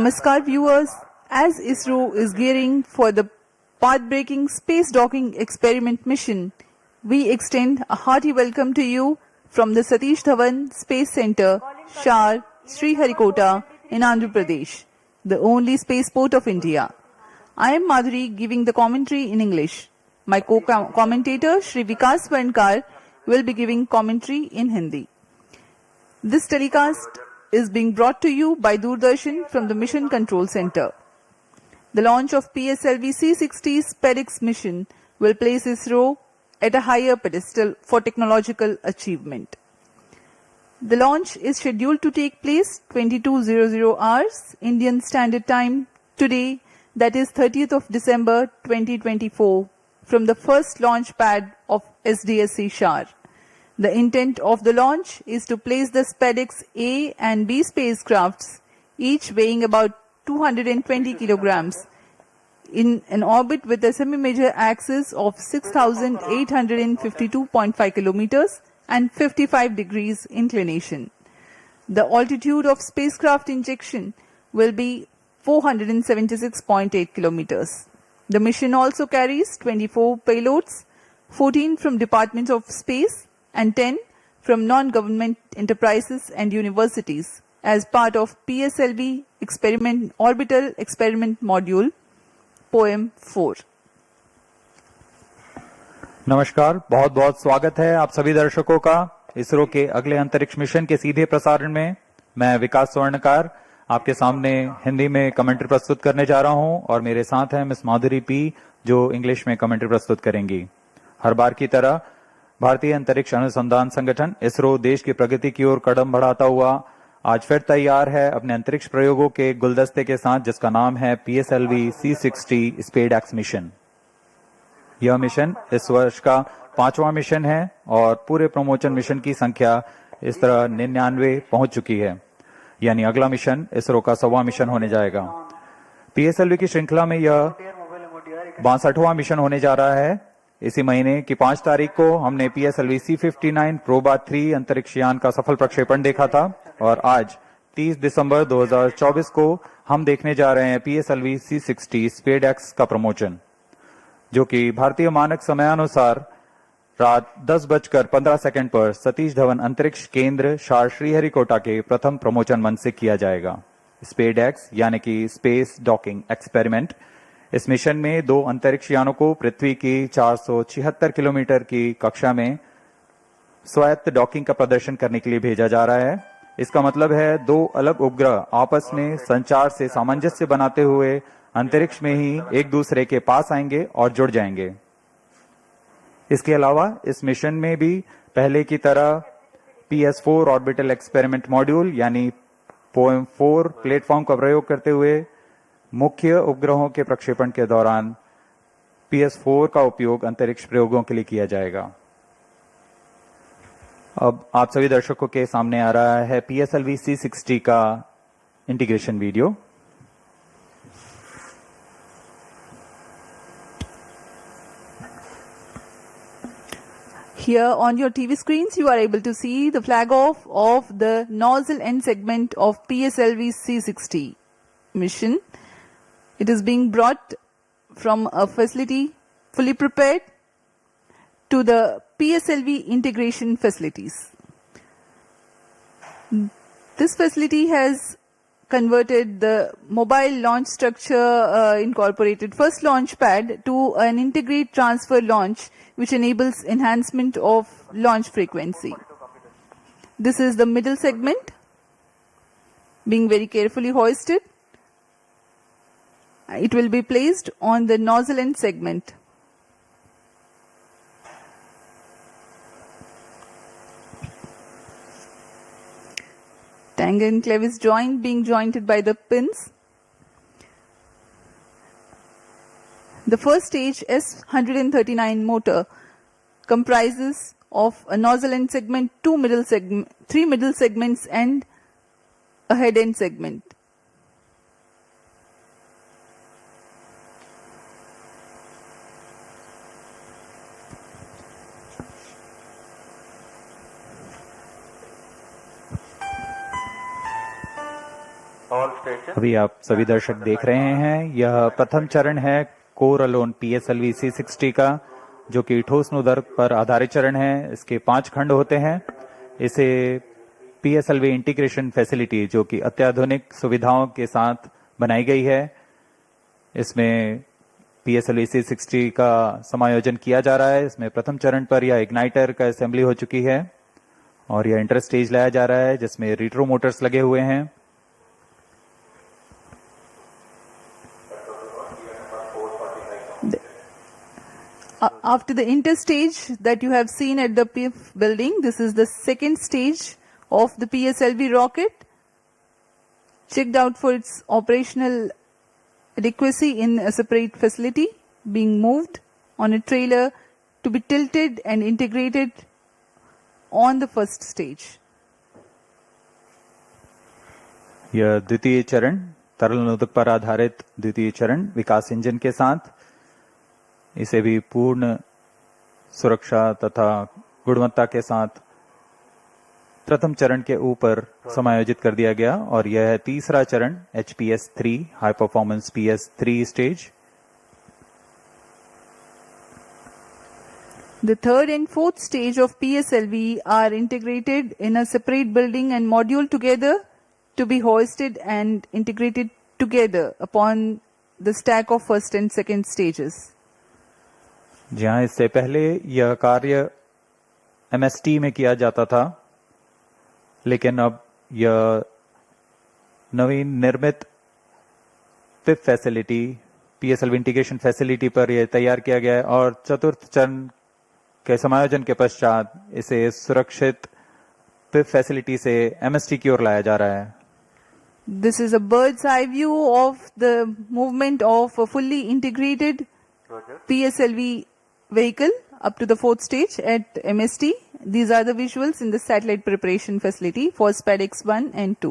Namaskar viewers, as ISRO is gearing for the path-breaking space docking experiment mission, we extend a hearty welcome to you from the Satish Dhawan Space Center, Shar, Sriharikota in Andhra Pradesh, the only spaceport of India. I am Madhuri giving the commentary in English. My co-commentator Shri Vikas Varnkar will be giving commentary in Hindi. This telecast is being brought to you by Doordarshan from the Mission Control Center. The launch of PSLV-C60 SpaDeX mission will place ISRO at a higher pedestal for technological achievement. The launch is scheduled to take place 22:00 hours Indian Standard Time today, that is 30th of December 2024, from the first launch pad of SDSC Shar. The intent of the launch is to place the SpaDeX A and B spacecrafts, each weighing about 220 kilograms, in an orbit with a semi-major axis of 6,852.5 kilometers and 55 degrees inclination. The altitude of spacecraft injection will be 476.8 kilometers. The mission also carries 24 payloads, 14 from Departments of Space and 10 from non-government enterprises and universities as part of PSLV Orbital Experiment Module, Poem 4. नमस्कार, बहुत बहुत स्वागत है आप सभी दर्शकों का इसरो के अगले अंतरिक्ष मिशन के सीधे प्रसारण में। मैं विकास स्वर्णकार आपके सामने हिंदी में कमेंट्री प्रस्तुत करने जा रहा हूं और मेरे साथ हैं मिस माधुरी पी जो इंग्लिश में कमेंट्री प्रस्तुत करेंगी। हर बार की तरह भारतीय अंतरिक्ष अनुसंधान संगठन इसरो देश की प्रगति की ओर कदम बढ़ाता हुआ आज फिर तैयार है अपने अंतरिक्ष प्रयोगों के गुलदस्ते के साथ, जिसका नाम है PSLV-C60 SpaDeX मिशन। यह मिशन इस वर्ष का 5वां मिशन है और पूरे प्रमोशन मिशन की संख्या इस तरह 99 पहुंच चुकी है, यानी अगला मिशन इसरो का 100वां मिशन होने जाएगा। PSLV की श्रृंखला में यह 62वां मिशन होने जा रहा है। इसी महीने की 5 तारीख को हमने PSLV-C59 प्रोबा 3 अंतरिक्ष यान का सफल प्रक्षेपण देखा था और आज 30 दिसंबर 2024 को हम देखने जा रहे हैं PSLV-C60 SpaDeX का प्रमोशन, जो कि भारतीय मानक समयानुसार रात 10:15 पर सतीश धवन अंतरिक्ष केंद्र शार श्रीहरिकोटा के प्रथम प्रमोशन मंच से किया जाएगा। SpaDeX यानी कि स्पेस डॉकिंग एक्सपेरिमेंट, इस मिशन में 2 अंतरिक्ष यानों को पृथ्वी की 476 किलोमीटर की कक्षा में स्वायत्त डॉकिंग का प्रदर्शन करने के लिए भेजा जा रहा है। इसका मतलब है 2 अलग उपग्रह आपस में संचार से सामंजस्य बनाते हुए अंतरिक्ष में ही एक दूसरे के पास आएंगे और जुड़ जाएंगे। इसके अलावा इस मिशन में भी पहले की तरह PS4 ऑर्बिटल एक्सपेरिमेंट मॉड्यूल यानी पोएम 4 प्लेटफॉर्म का प्रयोग करते हुए मुख्य उपग्रहों के प्रक्षेपण के दौरान PS4 का उपयोग अंतरिक्ष प्रयोगों के लिए किया जाएगा। अब आप सभी दर्शकों के सामने आ रहा है PSLV-C60 का integration video. Here on your TV screens, you are able to see the flag off of the nozzle end segment of PSLV-C60 mission. It is being brought from a facility fully prepared to the PSLV integration facilities. This facility has converted the mobile launch structure incorporated first launch pad to an integrate transfer launch, which enables enhancement of launch frequency. This is the middle segment being very carefully hoisted. It will be placed on the nozzle end segment. Tank and clevis joint being jointed by the pins. The first stage S139 motor comprises of a nozzle end segment, 3 middle segments and a head end segment. अभी आप सभी दर्शक देख रहे हैं, यह प्रथम चरण है कोर अलोन PSLV-C60 का, जो कि ठोस नोदक पर आधारित चरण है। इसके 5 खंड होते हैं। इसे PSLV इंटीग्रेशन फैसिलिटी, जो कि अत्याधुनिक सुविधाओं के साथ बनाई गई है, इसमें PSLV-C60 का समायोजन किया जा रहा है। इसमें प्रथम चरण पर यह इग्नाइटर का असेंबली हो चुकी है और यह इंटर स्टेज लाया जा रहा है, जिसमें रिट्रो मोटर्स लगे हुए हैं। After the interstage that you have seen at the PF building, this is the second stage of the PSLV rocket, checked out for its operational adequacy in a separate facility, being moved on a trailer to be tilted and integrated on the first stage. यह द्वितीय चरण, तरल नोदक पर आधारित द्वितीय चरण विकास engine के साथ, इसे भी पूर्ण सुरक्षा तथा गुणवत्ता के साथ प्रथम चरण के ऊपर समायोजित कर दिया गया। और यह है तीसरा चरण HPS-3 high performance PS3 stage. The third and fourth stage of PSLV are integrated in a separate building and module together to be hoisted and integrated together upon the stack of first and second stages. जहां इससे पहले यह कार्य MST में किया जाता था, लेकिन अब यह नवीन निर्मित पिप फैसिलिटी, PSLV इंटीग्रेशन फैसिलिटी पर यह तैयार किया गया है और चतुर्थ चरण के समायोजन के पश्चात इसे सुरक्षित पिप फैसिलिटी से MST की ओर लाया जा रहा है। This is a bird's eye view of the movement of a fully integrated PSLV vehicle up to the fourth stage at MST. These are the visuals in the satellite preparation facility for SpaDeX 1 and 2.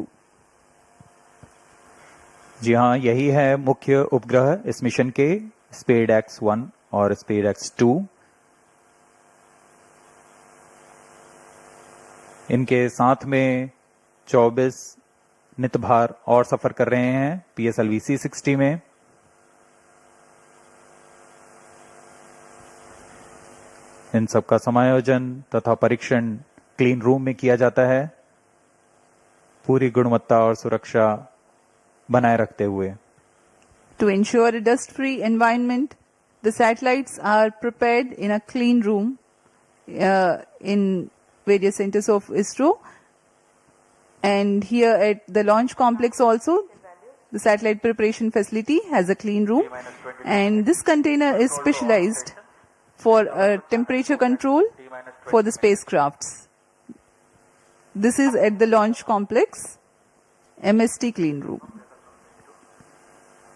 जी हाँ, यही है मुख्य उपग्रह इस mission के, SpaDeX 1 और SpaDeX 2। इनके साथ में 24 नितभार और सफर कर रहे हैं PSLV-C60 में। इन सब का समायोजन तथा परीक्षण क्लीन रूम में किया जाता है, पूरी गुणवत्ता और सुरक्षा बनाए रखते हुए। To ensure a dust-free environment, the satellites are prepared in a clean room in various centers of ISRO. And here at the launch complex also, the satellite preparation facility has a clean room. And this container is specialized for temperature control for the spacecrafts. This is at the launch complex, MST clean room.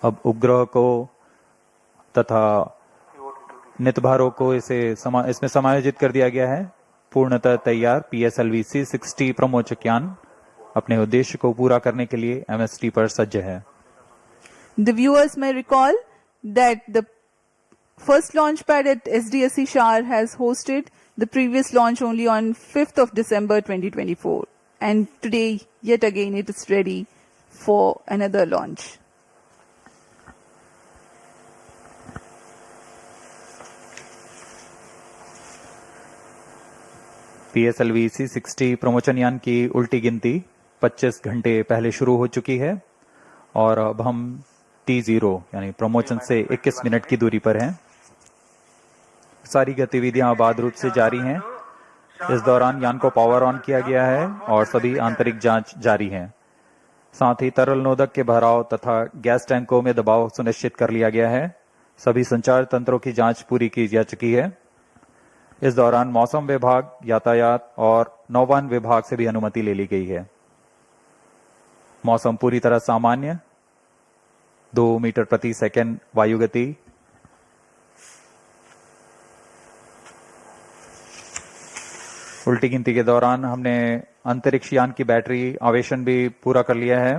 अब उपग्रह को तथा नितभारों को इसमें समायोजित कर दिया गया है। पूर्णतः तैयार PSLV-C60 प्रमोचक यान अपने उद्देश्य को पूरा करने के लिए MST पर सज्ज है। The viewers may recall that the first launch pad at SDSC Shar has hosted the previous launch only on 5th of December 2024. And today, yet again, it is ready for another launch. PSLV-C60 प्रमोचन यान की उल्टी गिनती 25 घंटे पहले शुरू हो चुकी है और अब हम T0 यानी प्रमोचन से 21 मिनट की दूरी पर हैं। सारी गतिविधियां आबाद रूप से जारी हैं। इस दौरान यान को पावर ऑन किया गया है और सभी आंतरिक जांच जारी है। साथ ही तरल नोदक के भराव तथा गैस टैंकों में दबाव सुनिश्चित कर लिया गया है। सभी संचार तंत्रों की जांच पूरी की जा चुकी है। इस दौरान मौसम विभाग, यातायात और नौवहन विभाग से भी अनुमति ले ली गई है। मौसम पूरी तरह सामान्य, 2 मीटर प्रति सेकंड वायु गति। उल्टी गिनती के दौरान हमने अंतरिक्ष यान की बैटरी आवेशन भी पूरा कर लिया है।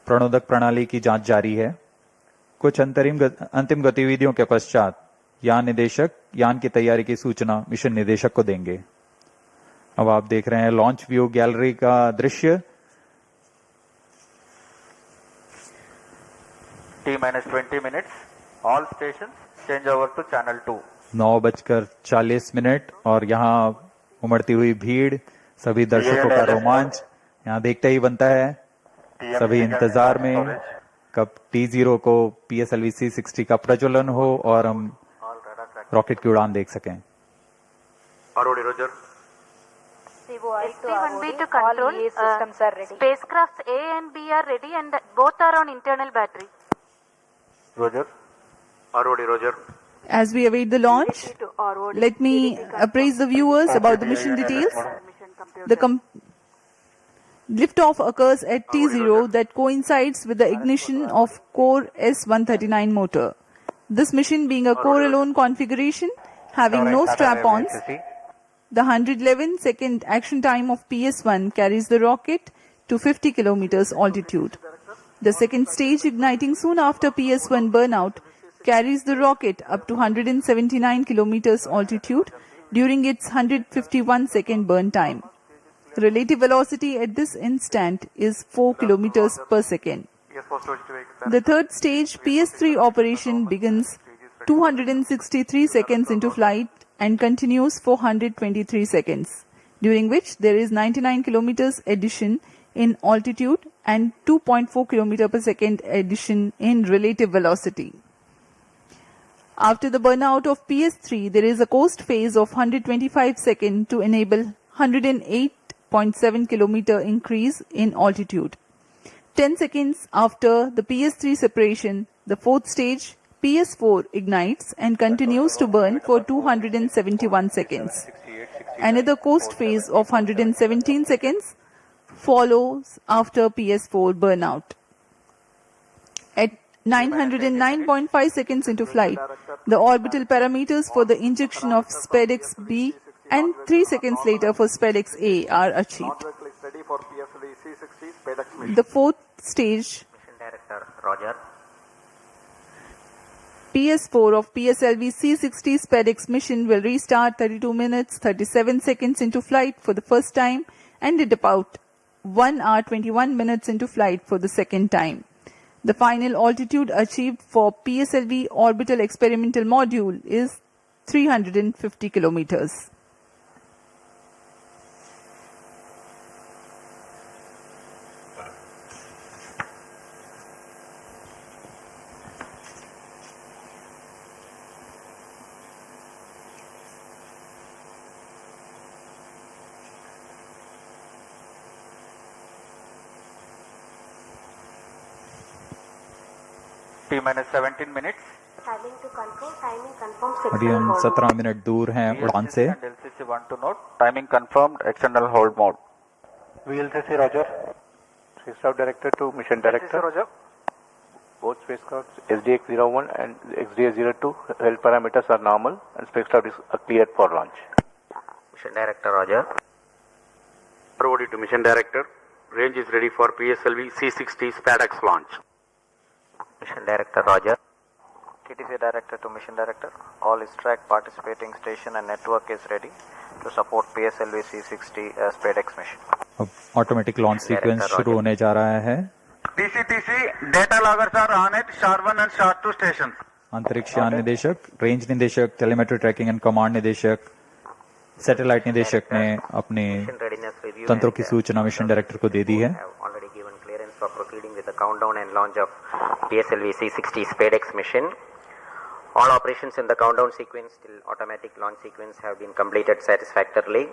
प्रणोदक प्रणाली की जांच जारी है। कुछ अंतिम गतिविधियों के पश्चात यान निदेशक यान की तैयारी की सूचना मिशन निदेशक को देंगे। अब आप देख रहे हैं लॉन्च व्यू गैलरी का दृश्य। T-20 minutes. All stations change over to channel 2. 9:40 और यहाँ उमड़ती हुई भीड़, सभी दर्शकों का रोमांच यहाँ देखते ही बनता है। सभी इंतजार में कब T0 को PSLV-C60 का प्रज्वलन हो और हम रॉकेट की उड़ान देख सकें। ROD Roger. ST1B to control. Systems are ready. Spacecrafts A and B are ready and both are on internal battery. Roger. ROD Roger. As we await the launch, let me appraise the viewers about the mission details. The liftoff occurs at T0 that coincides with the ignition of core S139 motor. This mission being a core-alone configuration, having no strap-ons, the 111-second action time of PS1 carries the rocket to 50 kilometers altitude. The second stage, igniting soon after PS1 burnout, carries the rocket up to 179 kilometers altitude during its 151-second burn time. Relative velocity at this instant is 4 kilometers per second. The third stage, PS3 operation, begins 263 seconds into flight and continues for 123 seconds, during which there is 99 kilometers addition in altitude and 2.4 kilometer per second addition in relative velocity. After the burnout of PS3, there is a coast phase of 125 seconds to enable 108.7 kilometer increase in altitude. 10 seconds after the PS3 separation, the fourth stage, PS4, ignites and continues to burn for 271 seconds. Another coast phase of 117 seconds follows after PS4 burnout. At 909.5 seconds into flight, the orbital parameters for the injection of SpaDeX B and 3 seconds later for SpaDeX A are achieved. Ready for PSLV-C60 SpaDeX mission. The fourth stage, Mission Director Roger. PS4 of PSLV-C60 SpaDeX mission will restart 32 minutes 37 seconds into flight for the first time and at about 1 hour 21 minutes into flight for the second time. The final altitude achieved for PSLV orbital experimental module is 350 kilometers. T-17 minutes. Timing to control, timing confirmed. अभी हम 17 minute दूर हैं उड़ान से। LCC 1 to note. Timing confirmed. External hold mode. VLCC Roger. Spacecraft Director to Mission Director. Roger. Both spacecrafts SDX-01 and XDX-02 health parameters are normal and spacecraft is cleared for launch. Mission Director Roger. ROD to Mission Director. Range is ready for PSLV-C60 SpaDeX launch. Mission Director Roger. TTC Director to Mission Director. All ISRO participating station and network is ready to support PSLV-C60 SpaDeX mission. अब automatic launch sequence शुरू होने जा रहा है। TCTC data loggers are on at SHAR-1 and SHAR-2 stations. अंतरिक्ष यान निदेशक, range निदेशक, टेलीमेट्री ट्रैकिंग एंड कमांड निदेशक, सैटेलाइट निदेशक ने अपने तंत्रों की सूचना मिशन डायरेक्टर को दे दी है। Already given clearance for proceeding with the countdown and launch of PSLV-C60 SpaDeX mission. All operations in the countdown sequence till automatic launch sequence have been completed satisfactorily.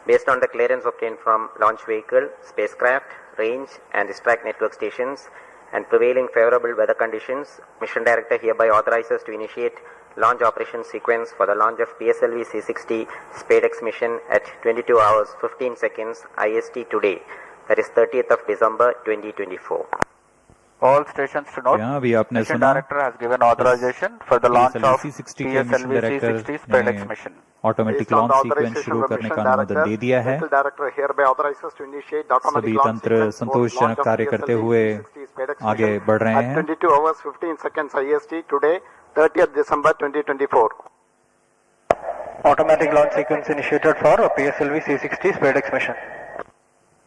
Based on the clearance obtained from launch vehicle, spacecraft, range and distract network stations and prevailing favorable weather conditions, Mission Director hereby authorizes to initiate launch operation sequence for the launch of PSLV-C60 SpaDeX mission at 22 hours 15 seconds IST today, that is 30th of December 2024. All stations to note. यहाँ भी आपने Mission सुना Director has given authorization for the launch of PSLV-C60 के mission director PSLV-C60 SpaDeX mission. ने automatic launch sequence शुरू करने का अनुमोदन दे दिया है। सभी तंत्र संतोषजनक कार्य करते हुए आगे बढ़ रहे हैं। 22 hours 15 seconds IST today, 30th December 2024. Automatic launch sequence initiated for PSLV-C60 SpaDeX mission.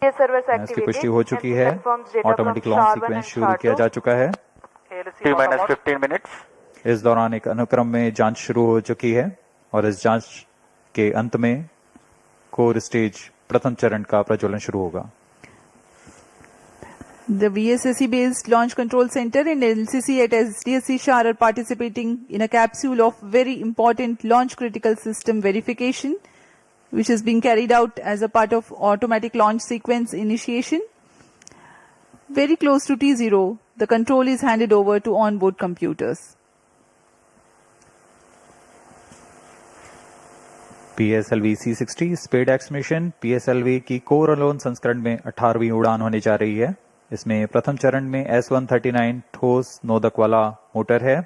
इसकी पुष्टि हो चुकी है। ऑटोमेटिक लॉन्च सीक्वेंस शुरू किया जा चुका है। T-15 minutes. इस दौरान एक अनुक्रम में जांच शुरू हो चुकी है और इस जांच के अंत में कोर स्टेज प्रथम चरण का प्रज्वलन शुरू होगा. The VSSE-based Launch Control Center and LCC at SDSC Shah are participating in a capsule of very important launch critical system verification, which is being carried out as a part of automatic launch sequence initiation. Very close to T0, the control is handed over to onboard computers. PSLV-C60 SpaDeX mission PSLV की core alone संस्करण में 18वीं उड़ान होने जा रही है. इसमें प्रथम चरण में S139 ठोस नोदक वाला मोटर है.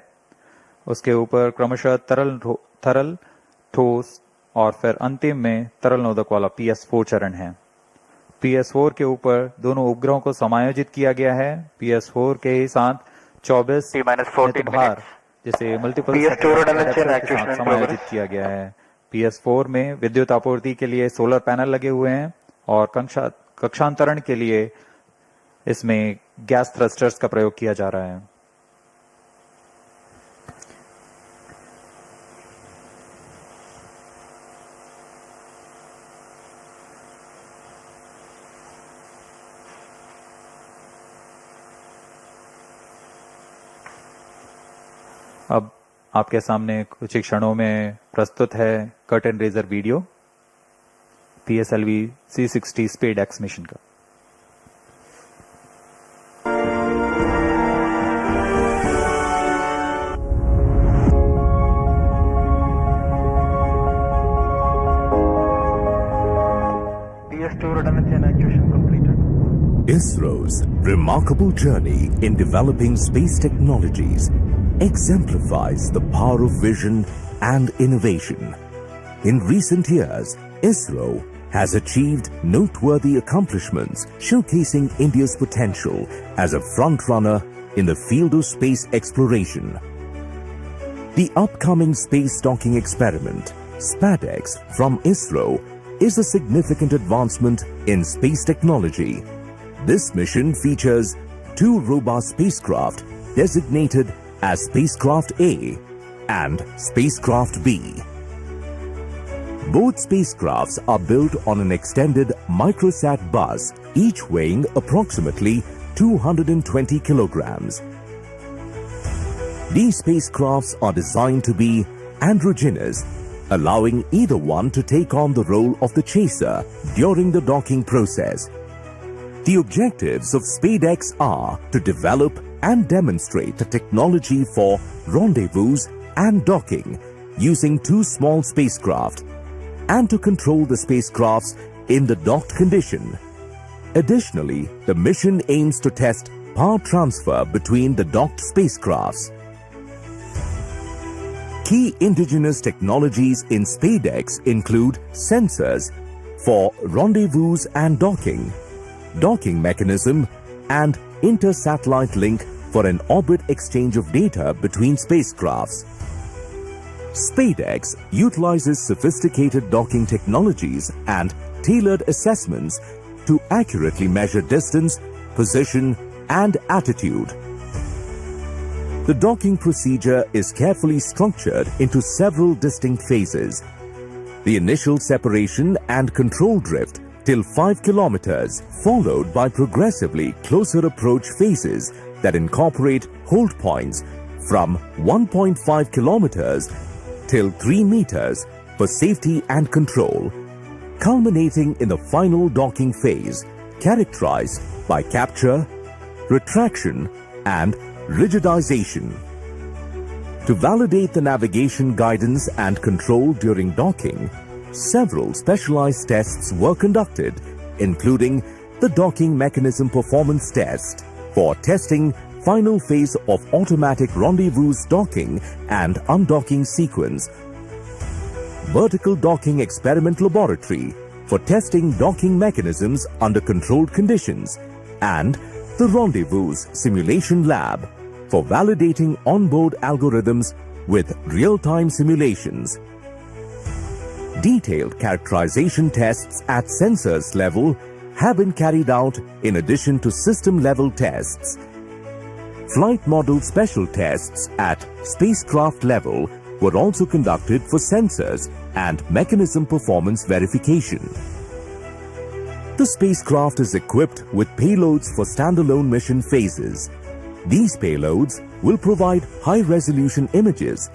उसके ऊपर क्रमशः तरल ठोस और फिर अंतिम में तरल नोदक वाला PS4 चरण है. PS4 के ऊपर दोनों उपग्रहों को समायोजित किया गया है. PS4 के साथ 24 भार जिसे मल्टीपल समायोजित किया गया है. PS4 में विद्युत आपूर्ति के लिए सोलर पैनल लगे हुए हैं और कक्षांतरण के लिए इसमें गैस थ्रस्टर्स का प्रयोग किया जा रहा है. अब आपके सामने कुछ ही क्षणों में प्रस्तुत है curtain raiser video PSLV-C60 SpaDeX mission का. ISRO's remarkable journey in developing space technologies exemplifies the power of vision and innovation. In recent years, ISRO has achieved noteworthy accomplishments showcasing India's potential as a front-runner in the field of space exploration. The upcoming space docking experiment, SpaDeX from ISRO, is a significant advancement in space technology. This mission features two robust spacecraft designated as Spacecraft A and Spacecraft B. Both spacecrafts are built on an extended microsat bus, each weighing approximately 220 kilograms. These spacecrafts are designed to be androgynous, allowing either one to take on the role of the chaser during the docking process. The objectives of SpaDeX are to develop and demonstrate the technology for rendezvous and docking using two small spacecraft and to control the spacecrafts in the docked condition. Additionally, the mission aims to test power transfer between the docked spacecrafts. Key indigenous technologies in SpaDeX include sensors for rendezvous and docking mechanism, and inter-satellite link for an orbit exchange of data between spacecrafts. SpaDeX utilizes sophisticated docking technologies and tailored assessments to accurately measure distance, position, and attitude. The docking procedure is carefully structured into several distinct phases. The initial separation and control drift till 5 kilometers, followed by progressively closer approach phases that incorporate hold points from 1.5 kilometers till 3 meters for safety and control, culminating in the final docking phase, characterized by capture, retraction, and rigidization. To validate the navigation guidance and control during docking, several specialized tests were conducted, including the docking mechanism performance test for testing final phase of automatic rendezvous docking and undocking sequence, vertical docking experiment laboratory for testing docking mechanisms under controlled conditions, and the rendezvous simulation lab for validating onboard algorithms with real-time simulations. Detailed characterization tests at sensors level have been carried out in addition to system level tests. Flight model special tests at spacecraft level were also conducted for sensors and mechanism performance verification. The spacecraft is equipped with payloads for standalone mission phases. These payloads will provide high-resolution images,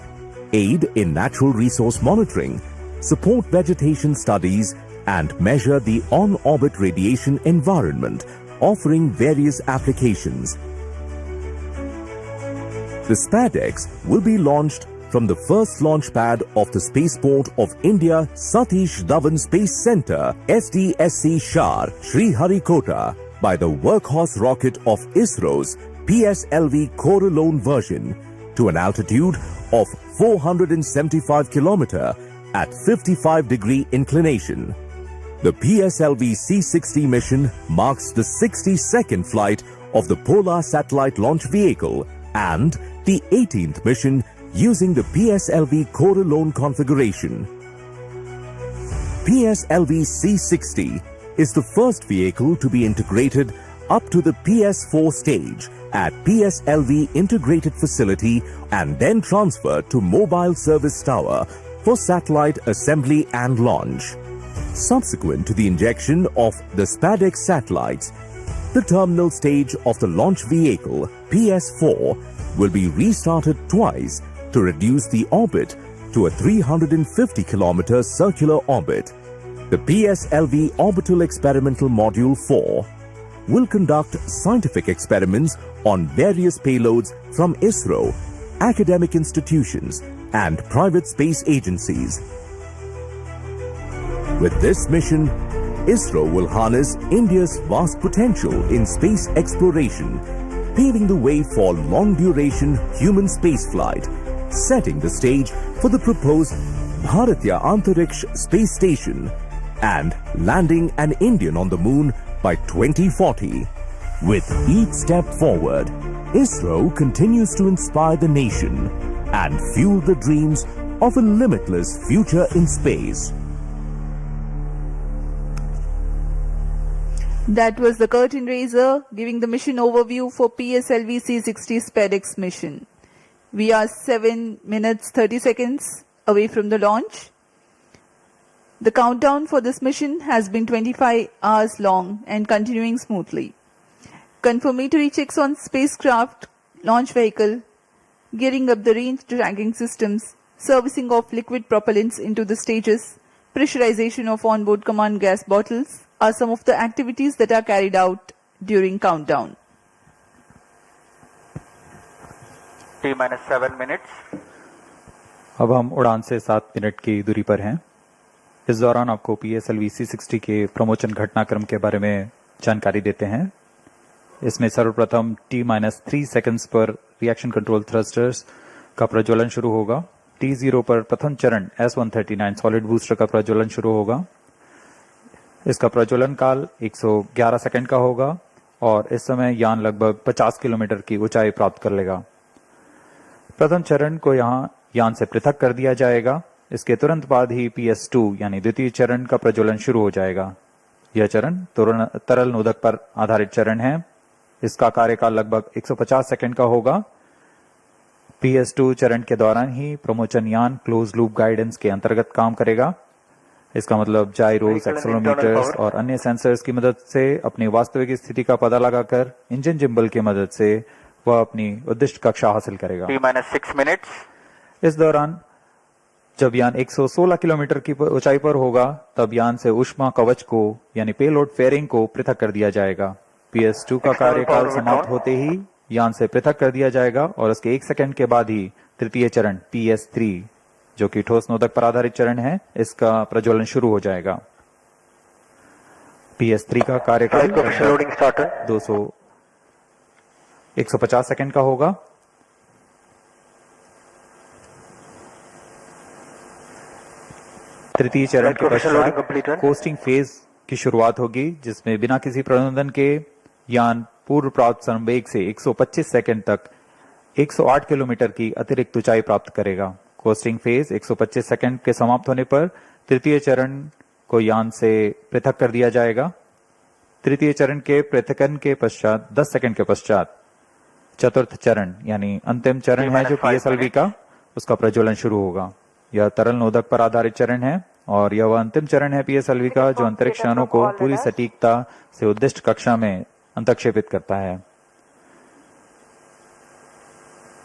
aid in natural resource monitoring, support vegetation studies, and measure the on-orbit radiation environment, offering various applications. The SpaDeX will be launched from the first launch pad of the spaceport of India Satish Dhawan Space Centre, SDSC Shar, Sriharikota, by the workhorse rocket of ISRO's PSLV Coralone version to an altitude of 475 km at 55-degree inclination. The PSLV-C60 mission marks the 62nd flight of the Polar Satellite Launch Vehicle and the 18th mission using the PSLV Coralone configuration. PSLV-C60 is the first vehicle to be integrated up to the PS4 stage at PSLV Integrated Facility and then transferred to Mobile Service Tower for satellite assembly and launch. Subsequent to the injection of the SpaDeX satellites, the terminal stage of the launch vehicle, PS4, will be restarted twice to reduce the orbit to a 350-kilometer circular orbit. The PSLV Orbital Experimental Module 4 will conduct scientific experiments on various payloads from ISRO, academic institutions, and private space agencies. With this mission, ISRO will harness India's vast potential in space exploration, paving the way for long-duration human spaceflight, setting the stage for the proposed Bharatiya Antariksh Space Station and landing an Indian on the moon by 2040. With each step forward, ISRO continues to inspire the nation and fuel the dreams of a limitless future in space. That was the curtain raiser giving the mission overview for PSLV-C60 SpaDeX mission. We are 7 minutes 30 seconds away from the launch. The countdown for this mission has been 25 hours long and continuing smoothly. Confirmatory checks on spacecraft, launch vehicle, gearing up the range tracking systems, servicing of liquid propellants into the stages, pressurization of onboard command gas bottles are some of the activities that are carried out during countdown. T-minus 7 minutes. अब हम उड़ान से 7 minute की दूरी पर हैं। इस दौरान आपको PSLV-C60 के प्रमोशन घटनाक्रम के बारे में जानकारी देते हैं। इसमें सर्वप्रथम T-3 सेकंड्स पर रिएक्शन कंट्रोल थ्रस्टर्स का प्रज्वलन शुरू होगा। T0 पर प्रथम चरण S139 सॉलिड बूस्टर का प्रज्वलन शुरू होगा। इसका प्रज्वलन काल 111 सेकंड का होगा और इस समय यान लगभग 50 किलोमीटर की ऊंचाई प्राप्त कर लेगा। प्रथम चरण को यहां यान से पृथक कर दिया जाएगा। इसके तुरंत बाद ही PS2 यानी द्वितीय चरण का प्रज्वलन शुरू हो जाएगा। यह चरण तरल नोदक पर आधारित चरण है। इसका कार्यकाल लगभग 150 सेकंड का होगा। PS2 चरण के दौरान ही प्रमोशन यान क्लोज लूप गाइडेंस के अंतर्गत काम करेगा। इसका मतलब जाइरोस, एक्सेलेरोमीटर्स और अन्य सेंसर्स की मदद से अपनी वास्तविक स्थिति का पता लगाकर इंजन जिम्बल की मदद से वह अपनी उद्दिष्ट कक्षा हासिल करेगा। T-6 minutes. इस दौरान जब यान 116 किलोमीटर की ऊंचाई पर होगा तब यान से ऊष्मा कवच को यानी पेलोड फेयरिंग को पृथक कर दिया जाएगा। PS2 का कार्यकाल समाप्त होते ही यान से पृथक कर दिया जाएगा और उसके 1 सेकंड के बाद ही तृतीय चरण PS3 जो कि ठोस नोदक पर आधारित चरण है, इसका प्रज्वलन शुरू हो जाएगा। PS3 का कार्यकाल 150 सेकंड का होगा। तृतीय चरण के पश्चात कोस्टिंग फेज की शुरुआत होगी, जिसमें बिना किसी प्रबंधन के यान पूर्व प्राप्त संवेग से 125 सेकंड तक 108 किलोमीटर की अतिरिक्त ऊंचाई प्राप्त करेगा। कोस्टिंग फेज 125 सेकंड के समाप्त होने पर तृतीय चरण को यान से पृथक कर दिया जाएगा। तृतीय चरण के पृथकन के पश्चात 10 सेकंड के पश्चात चतुर्थ चरण यानी अंतिम चरण है जो PSLV का, उसका प्रज्वलन शुरू होगा। यह तरल नोदक पर आधारित चरण है और यह वह अंतिम चरण है PSLV का जो अंतरिक्ष यानों को पूरी सटीकता से उद्दिष्ट कक्षा में अंतक्षेपित करता है।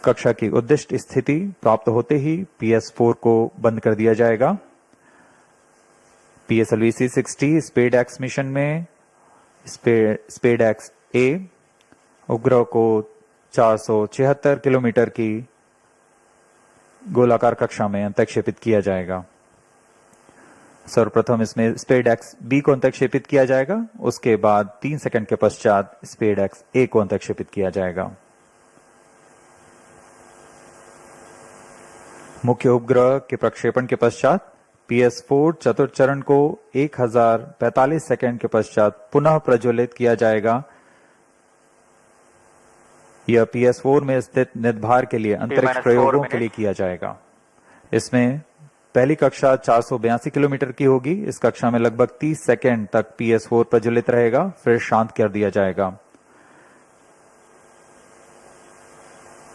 कक्षा की उद्दिष्ट स्थिति प्राप्त होते ही PS4 को बंद कर दिया जाएगा। PSLV-C60 SpaDeX मिशन में SpaDeX A उपग्रह को 476 किलोमीटर की गोलाकार कक्षा में अंतक्षेपित किया जाएगा। सर्वप्रथम इसमें SpaDeX B को अंतक्षेपित किया जाएगा, उसके बाद 3 सेकंड के पश्चात SpaDeX A को अंतक्षेपित किया जाएगा। मुख्य उपग्रह के प्रक्षेपण के पश्चात PS4 चतुर्थ चरण को 1045 सेकंड के पश्चात पुनः प्रज्वलित किया जाएगा। यह PS4 में स्थित निदभार के लिए अंतरिक्ष प्रयोगों के लिए किया जाएगा। इसमें पहली कक्षा 482 किलोमीटर की होगी। इस कक्षा में लगभग 30 सेकंड तक PS4 प्रज्वलित रहेगा, फिर शांत कर दिया जाएगा।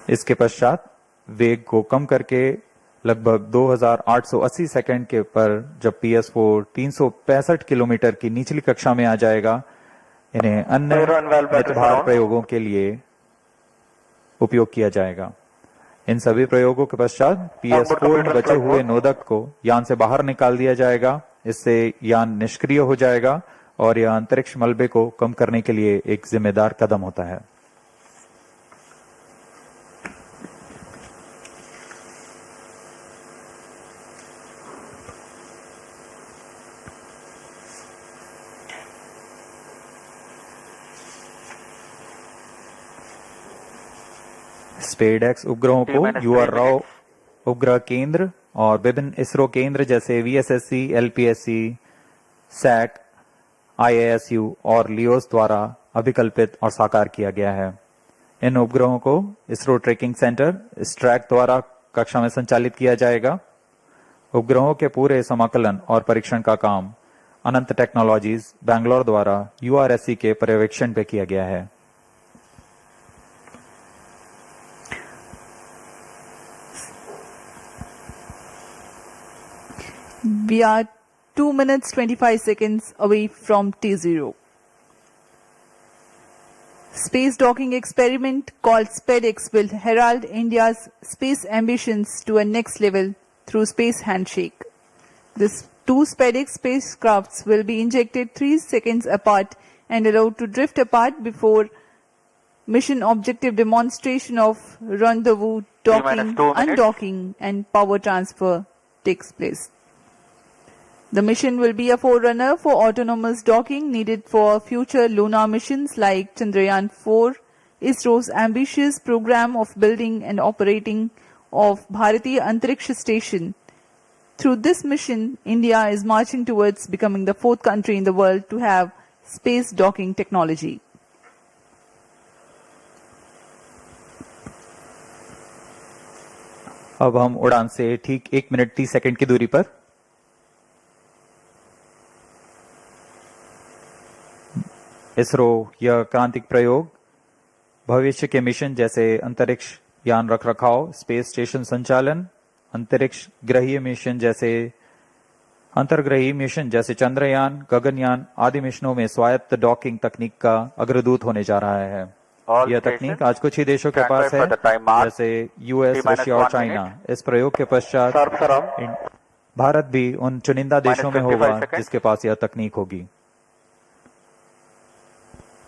इसके पश्चात वेग को कम करके लगभग 2880 सेकंड के पर जब PS4 365 किलोमीटर की निचली कक्षा में आ जाएगा, इन्हें अन्य निदभार प्रयोगों के लिए उपयोग किया जाएगा। इन सभी प्रयोगों के पश्चात PS4 में बचे हुए नोदक को यान से बाहर निकाल दिया जाएगा। इससे यान निष्क्रिय हो जाएगा और यह अंतरिक्ष मलबे को कम करने के लिए एक जिम्मेदार कदम होता है। SpaDeX उपग्रहों को UR उपग्रह केंद्र और विभिन्न इसरो केंद्र जैसे VSSC, LPSC, SAT, IASU और लियोस द्वारा अभिकल्पित और साकार किया गया है। इन उपग्रहों को इसरो ट्रैकिंग सेंटर स्ट्रैक द्वारा कक्षा में संचालित किया जाएगा। उपग्रहों के पूरे समाकलन और परीक्षण का काम अनंत टेक्नोलॉजीज बैंगलोर द्वारा URSC के पर्यवेक्षण पे किया गया है। We are 2 minutes 25 seconds away from T0. Space docking experiment called SpaDeX will herald India's space ambitions to a next level through space handshake. These two SpaDeX spacecrafts will be injected 3 seconds apart and allowed to drift apart before mission objective demonstration of rendezvous, docking, undocking and power transfer takes place. The mission will be a forerunner for autonomous docking needed for future lunar missions like Chandrayaan-4, ISRO's ambitious program of building and operating of Bharatiya Antariksha Station. Through this mission, India is marching towards becoming the 4th country in the world to have space docking technology. अब हम उड़ान से ठीक 1 minute 30 second की दूरी पर इसरो यह क्रांतिक प्रयोग भविष्य के मिशन जैसे अंतरिक्ष यान रखरखाव, स्पेस स्टेशन संचालन, अंतरिक्ष ग्रहीय मिशन जैसे अंतर्ग्रही मिशन जैसे चंद्रयान, गगनयान आदि मिशनों में स्वायत्त डॉकिंग तकनीक का अग्रदूत होने जा रहा है। यह तकनीक आज कुछ ही देशों के पास है जैसे US, रशिया और चाइना। इस प्रयोग के पश्चात भारत भी उन चुनिंदा देशों में होगा जिसके पास यह तकनीक होगी।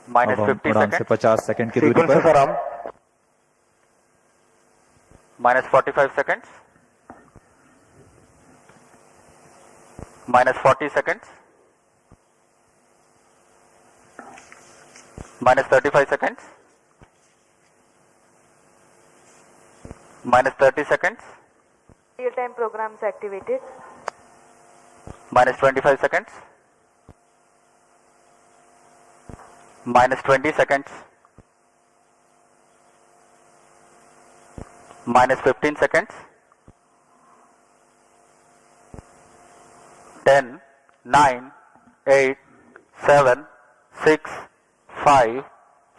अब हम उड़ान से 50 सेकंड की दूरी पर -45 seconds, -40 seconds, -35 seconds, -30 seconds, real-time programs activated, -25 seconds, -20 seconds, -15 seconds, 10, 9, 8, 7, 6, 5,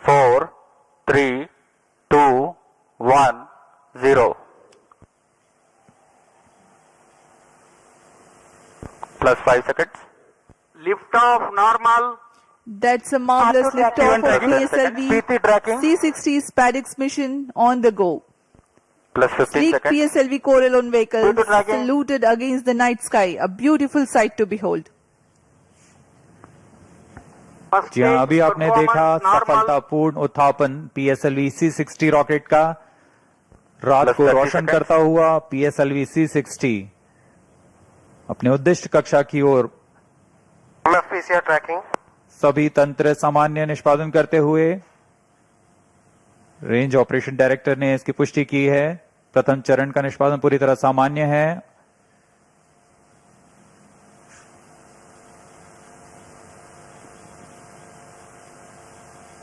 4, 3, 2, 1 0 plus 5 seconds. Lift off normal. That's a marvelous liftoff of PT tracking PSLV-C60 SpaDeX mission on the go. plus 15 Sleek seconds. PSLV Corelon vehicles PT tracking. saluted against the night sky, a beautiful sight to behold. First जी हाँ, stage अभी आपने देखा performance normal. सफलतापूर्ण उत्थापन PSLV-C60 rocket का रात Plus को 30 रोशन seconds. करता हुआ PSLV-C60 अपने उद्दिष्ट कक्षा की ओर PCR tracking. सभी तंत्र सामान्य निष्पादन करते हुए रेंज ऑपरेशन डायरेक्टर ने इसकी पुष्टि की है। प्रथम चरण का निष्पादन पूरी तरह सामान्य है।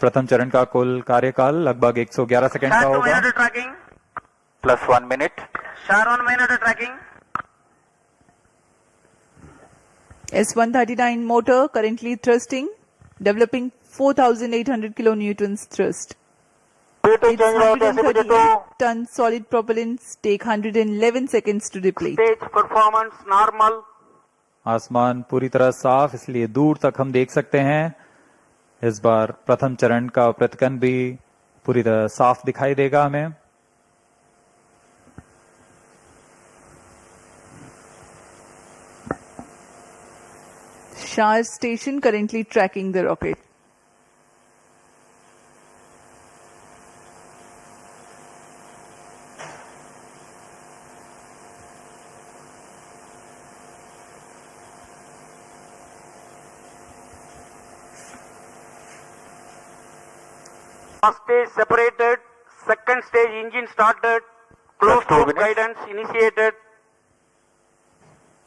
प्रथम चरण का कुल कार्यकाल लगभग 111 सेकंड का होगा। Tracking. Plus 1 minute. Star 1 minute tracking. S139 motor currently thrusting, developing 4,800 kilonewtons thrust. Its 138-ton solid propellants take 111 seconds to deplete. Stage performance normal. आसमान पूरी तरह साफ, इसलिए दूर तक हम देख सकते हैं। इस बार प्रथम चरण का पृथक्कन भी पूरी तरह साफ दिखाई देगा हमें। Shah station currently tracking the rocket. First stage separated. Second stage engine started. Closed Plus 2 loop minutes. guidance initiated.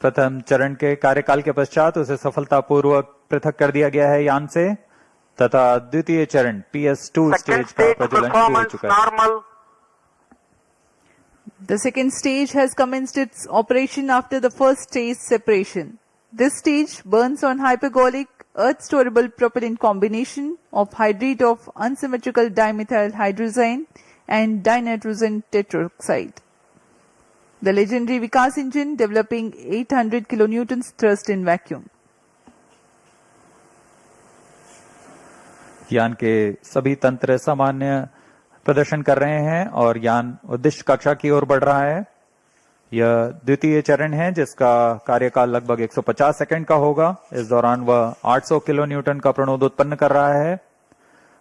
प्रथम चरण के कार्यकाल के पश्चात उसे सफलतापूर्वक पृथक कर दिया गया है यान से, तथा द्वितीय चरण PS2 Second स्टेज का stage प्रज्वलन शुरू हो performance चुका है। normal. The second stage has commenced its operation after the first stage separation. This stage burns on hypergolic earth-storable propellant combination of hydrate of unsymmetrical dimethyl hydrazine and dinitrogen tetroxide. The legendary Vikas engine developing 800 kilonewtons thrust in vacuum. यान के सभी तंत्र सामान्य प्रदर्शन कर रहे हैं और यान उद्दिष्ट कक्षा की ओर बढ़ रहा है। यह द्वितीय चरण है जिसका कार्यकाल लगभग 150 सेकंड का होगा। इस दौरान वह 800 किलो न्यूटन का प्रणोद उत्पन्न कर रहा है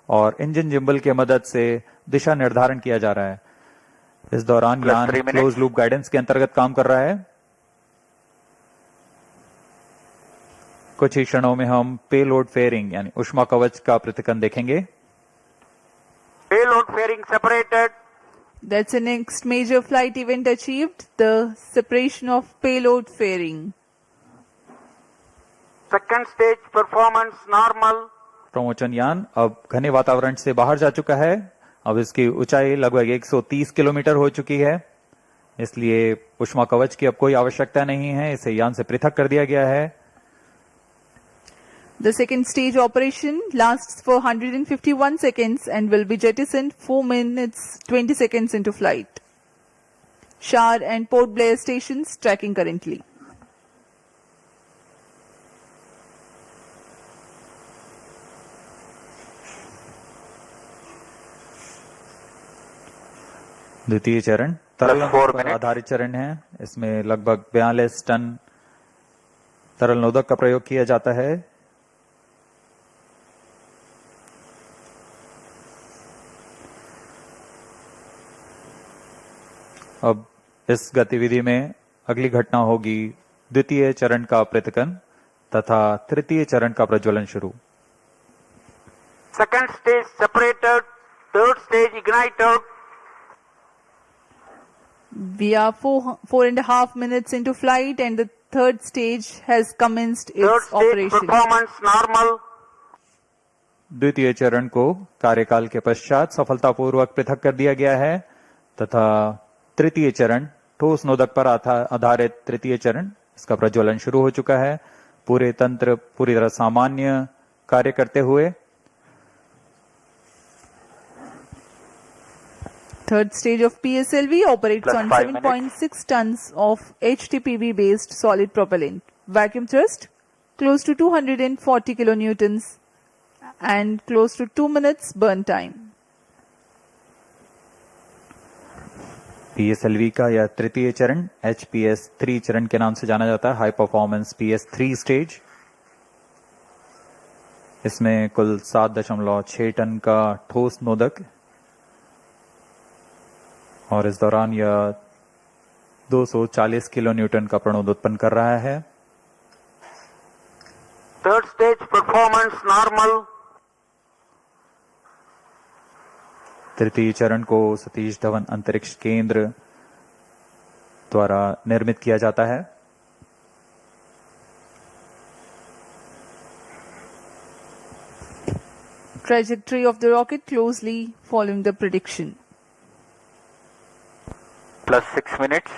और इंजन जिम्बल की मदद से दिशा निर्धारण किया जा रहा है। इस दौरान Plus यान 3 minutes. क्लोज लूप गाइडेंस के अंतर्गत काम कर रहा है। कुछ ही क्षणों में हम पेलोड फेयरिंग यानी ऊष्मा कवच का पृथक्कन देखेंगे। Payload fairing separated. That's the next major flight event achieved, the separation of payload fairing. Second stage performance normal. प्रमोचन यान अब घने वातावरण से बाहर जा चुका है। अब इसकी ऊंचाई लगभग 130 किलोमीटर हो चुकी है, इसलिए ऊष्मा कवच की अब कोई आवश्यकता नहीं है। इसे यान से पृथक कर दिया गया है। The second stage operation lasts for 151 seconds and will be jettisoned 4 minutes 20 seconds into flight. Shar and Port Blair stations tracking currently. द्वितीय चरण तरल 4 पर minutes. आधारित चरण है। इसमें लगभग 42 टन तरल नोदक का प्रयोग किया जाता है। अब इस गतिविधि में अगली घटना होगी द्वितीय चरण का पृथक्कन तथा तृतीय चरण का प्रज्वलन शुरू। Second stage separated. Third stage ignited. We are four and a half minutes into flight and the third stage has commenced Third its stage operation. performance normal. द्वितीय चरण को कार्यकाल के पश्चात सफलतापूर्वक पृथक कर दिया गया है तथा तृतीय चरण ठोस नोदक पर आधारित तृतीय चरण इसका प्रज्वलन शुरू हो चुका है। पूरे तंत्र पूरी तरह सामान्य कार्य करते हुए third stage of PSLV operates Plus on 5 7.6 tons of HTPV-based solid propellant. Vacuum thrust close to 240 kilonewtons and close to 2 minutes burn time. PSLV का यह तृतीय चरण HPS3 चरण के नाम से जाना जाता है, हाई परफॉर्मेंस PS3 स्टेज। इसमें कुल 7.6 टन का ठोस नोदक और इस दौरान यह 240 किलो न्यूटन का प्रणोद उत्पन्न कर रहा है। Third stage performance normal. तृतीय चरण को सतीश धवन अंतरिक्ष केंद्र द्वारा निर्मित किया जाता है। Trajectory of the rocket closely following the prediction. Plus 6 minutes.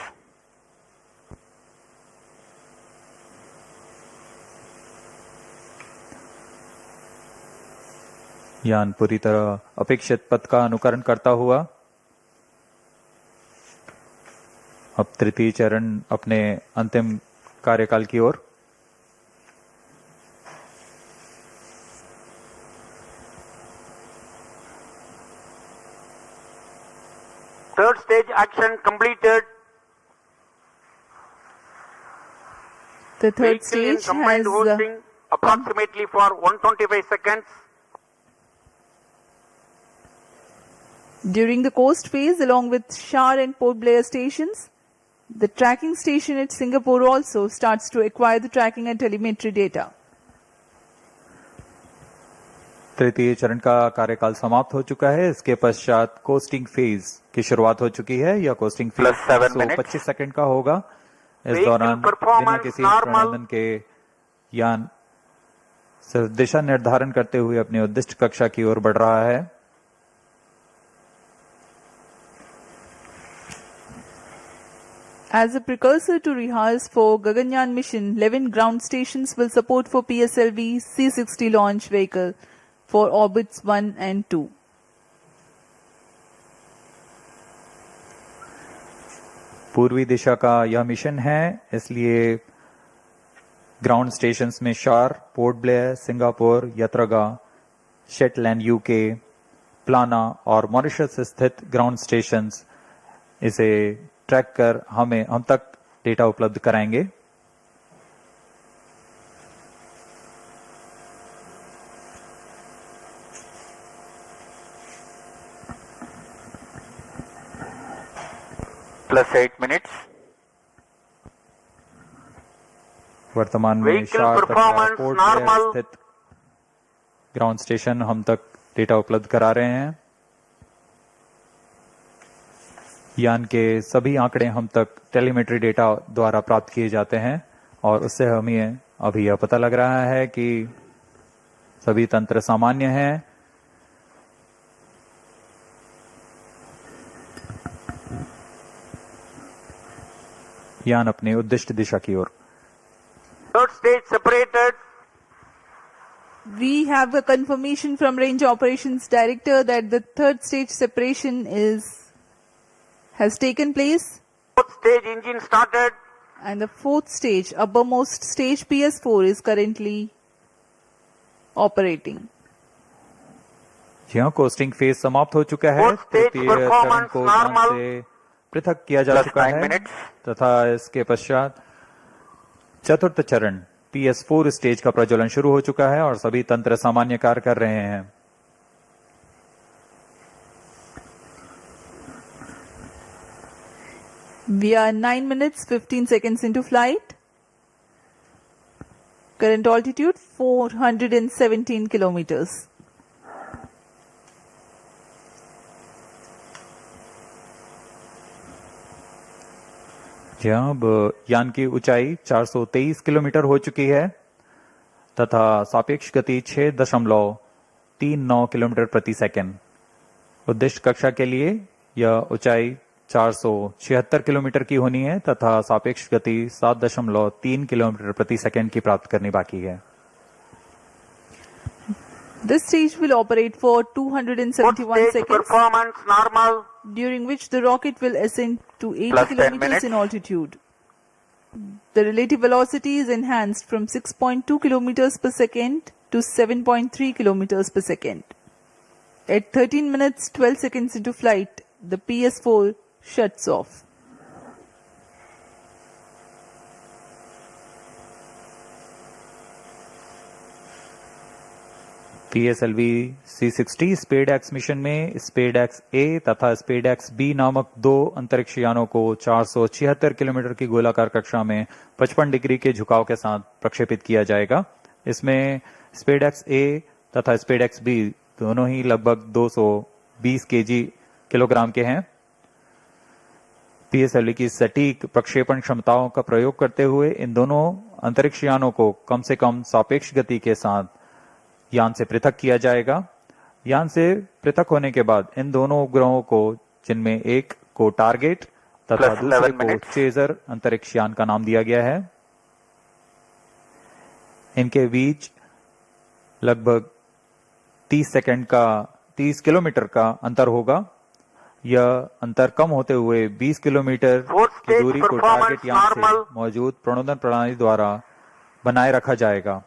यान पूरी तरह अपेक्षित पथ का अनुकरण करता हुआ अब तृतीय चरण अपने अंतिम कार्यकाल की ओर। Third stage action completed. The third Vehicle in stage combined has hosting approximately for 125 seconds. during the coast phase along with Shar and Port Blair stations. The tracking station at Singapore also starts to acquire the tracking and telemetry data. तृतीय चरण का कार्यकाल समाप्त हो चुका है। इसके पश्चात कोस्टिंग फेज की शुरुआत हो चुकी है। यह costing phase Plus 7 minutes. 25 second का होगा। इस Vehicle दौरान बिना performance किसी normal. प्रबंधन के यान सिर्फ दिशा निर्धारण करते हुए अपनी उद्दिष्ट कक्षा की ओर बढ़ रहा है। As a precursor to rehearse for Gaganyaan mission, 11 ground stations will support for PSLV-C60 launch vehicle for orbits 1 and 2. पूर्वी दिशा का यह मिशन है, इसलिए ग्राउंड स्टेशंस में शार, पोर्ट ब्लेयर, सिंगापुर, यत्रगा, शेटलैंड यूके, प्लाना और मॉरिशस स्थित ग्राउंड स्टेशंस इसे ट्रैक कर हम तक डेटा उपलब्ध कराएंगे। Plus 8 minutes. वर्तमान में Vehicle शार तथा performance पोर्ट ब्लेयर normal. स्थित ग्राउंड स्टेशन हम तक डेटा उपलब्ध करा रहे हैं। यान के सभी आंकड़े हम तक टेलीमेट्री डेटा द्वारा प्राप्त किए जाते हैं और उससे हमें अभी यह पता लग रहा है कि सभी तंत्र सामान्य हैं। यान अपने उद्दिष्ट दिशा की ओर। Third stage separated. We have a confirmation from Range Operations Director that the third stage separation has taken place Fourth stage engine started. and the fourth stage, uppermost stage PS4 is currently operating. यह costing phase समाप्त हो चुका है। Fourth stage तृतीय चरण performance को यान normal. से पृथक किया जा Plus चुका 9 है minutes. तथा इसके पश्चात चतुर्थ चरण PS4 स्टेज का प्रज्वलन शुरू हो चुका है और सभी तंत्र सामान्य कार्य कर रहे हैं। We are 9 minutes 15 seconds into flight. Current altitude 417 kilometers. अब यान की ऊंचाई 423 किलोमीटर हो चुकी है तथा सापेक्ष गति 6.39 किलोमीटर प्रति सेकंड। उद्दिष्ट कक्षा के लिए यह ऊंचाई 476 किलोमीटर की होनी है तथा सापेक्ष गति 7.3 किलोमीटर प्रति सेकंड की प्राप्त करनी बाकी है। This stage will operate for 271 Fourth stage seconds. performance normal. during which the rocket will ascend to 80 Plus 10 kilometers minutes. in altitude. The relative velocity is enhanced from 6.2 kilometers per second to 7.3 kilometers per second. At 13 minutes 12 seconds into flight, the PS4 shuts off. PSLV-C60 SpaDeX mission में SpaDeX A तथा SpaDeX B नामक दो अंतरिक्ष यानों को 476 kilometre की गोलाकार कक्षा में 55 डिग्री के झुकाव के साथ प्रक्षेपित किया जाएगा। इसमें SpaDeX A तथा SpaDeX B दोनों ही लगभग 220 किलोग्राम के हैं। PSLV की सटीक प्रक्षेपण क्षमताओं का प्रयोग करते हुए इन दोनों अंतरिक्ष यानों को कम से कम सापेक्ष गति के साथ यान से पृथक किया जाएगा। यान से पृथक होने के बाद इन दोनों उपग्रहों को, जिनमें एक को टारगेट तथा दूसरे को चेजर अंतरिक्ष यान का नाम दिया गया है, इनके बीच लगभग 30 किलोमीटर का अंतर होगा। यह अंतर कम होते हुए 20 किलोमीटर की दूरी को टारगेट यान से मौजूद प्रणोदन प्रणाली द्वारा बनाए रखा जाएगा।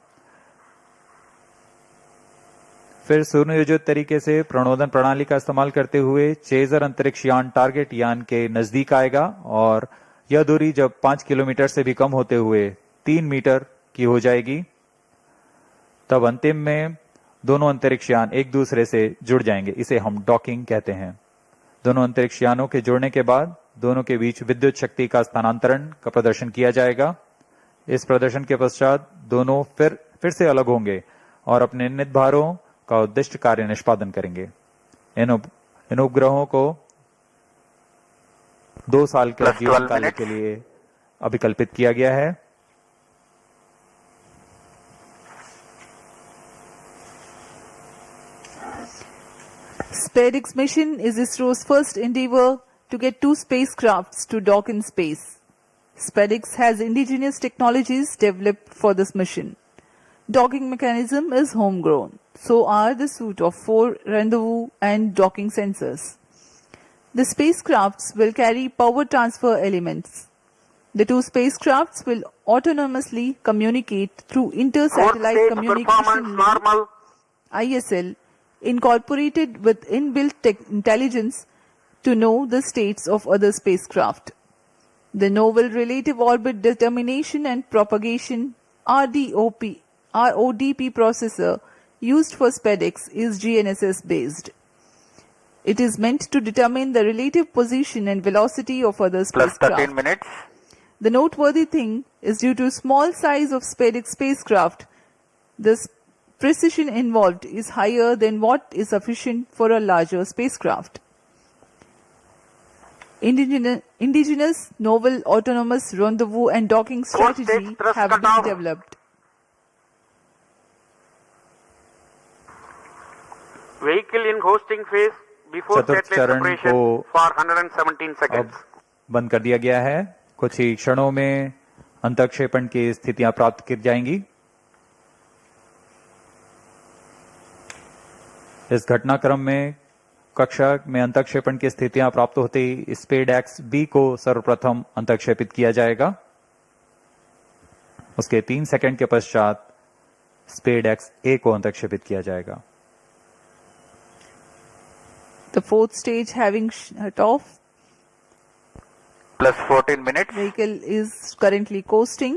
फिर सुनियोजित तरीके से प्रणोदन प्रणाली का इस्तेमाल करते हुए चेजर अंतरिक्ष यान टारगेट यान के नजदीक आएगा और यह दूरी जब 5 किलोमीटर से भी कम होते हुए 3 मीटर की हो जाएगी, तब अंतिम में दोनों अंतरिक्ष यान एक दूसरे से जुड़ जाएंगे। इसे हम डॉकिंग कहते हैं। दोनों अंतरिक्ष यानों के जुड़ने के बाद दोनों के बीच विद्युत शक्ति का स्थानांतरण का प्रदर्शन किया जाएगा। इस प्रदर्शन के पश्चात दोनों फिर से अलग होंगे और अपने नियत भारों का उद्दिष्ट कार्य निष्पादन करेंगे। इन उपग्रहों को 2 साल के जीवन काल के लिए अभिकल्पित किया गया है। SpaDeX mission is ISRO's first endeavor to get 2 spacecrafts to dock in space. SpaDeX has indigenous technologies developed for this mission. Docking mechanism is homegrown. So are the suite of 4 rendezvous and docking sensors. The spacecrafts will carry power transfer elements. The 2 spacecrafts will autonomously communicate through inter-satellite communication link, ISL, incorporated with inbuilt intelligence to know the states of other spacecraft. The novel relative orbit determination and propagation RODP processor used for SpaDeX is GNSS based. It is meant to determine the relative position and velocity of other spacecraft. Plus 13 minutes. The noteworthy thing is, due to small size of SpaDeX spacecraft, the precision involved is higher than what is sufficient for a larger spacecraft. Indigenous novel autonomous rendezvous and docking strategy have been developed. Vehicle in hosting phase before चतुर्थ satellite चरण separation को for 117 seconds. अब बंद कर दिया गया है। कुछ ही क्षणों में अंतक्षेपण की स्थितियां प्राप्त की जाएंगी। इस घटनाक्रम में कक्षा में अंतक्षेपण की स्थितियां प्राप्त होते ही SpaDeX B को सर्वप्रथम अंतक्षेपित किया जाएगा। उसके 3 सेकंड के पश्चात SpaDeX A को अंतक्षेपित किया जाएगा। The 4th stage having shut off. Plus 14 minutes. Vehicle is currently coasting.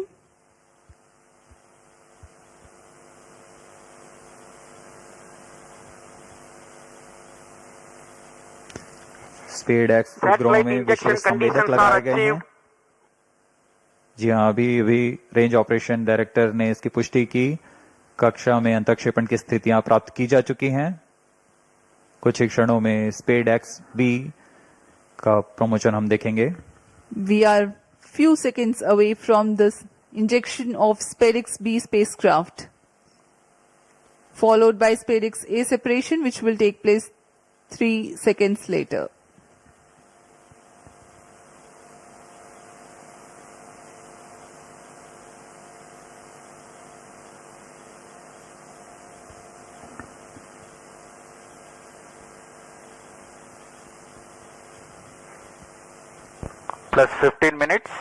SpaDeX उपग्रहों में विशेष संवेदक लगाए गए हैं। जी हाँ, अभी रेंज ऑपरेशन डायरेक्टर ने इसकी पुष्टि की। कक्षा में अंतक्षेपण की स्थितियां प्राप्त की जा चुकी हैं। कुछ ही क्षणों में SpaDeX B का प्रमोशन हम देखेंगे। We are few seconds away from the injection of SpaDeX B spacecraft, followed by SpaDeX A separation, which will take place 3 seconds later. plus 15 minutes.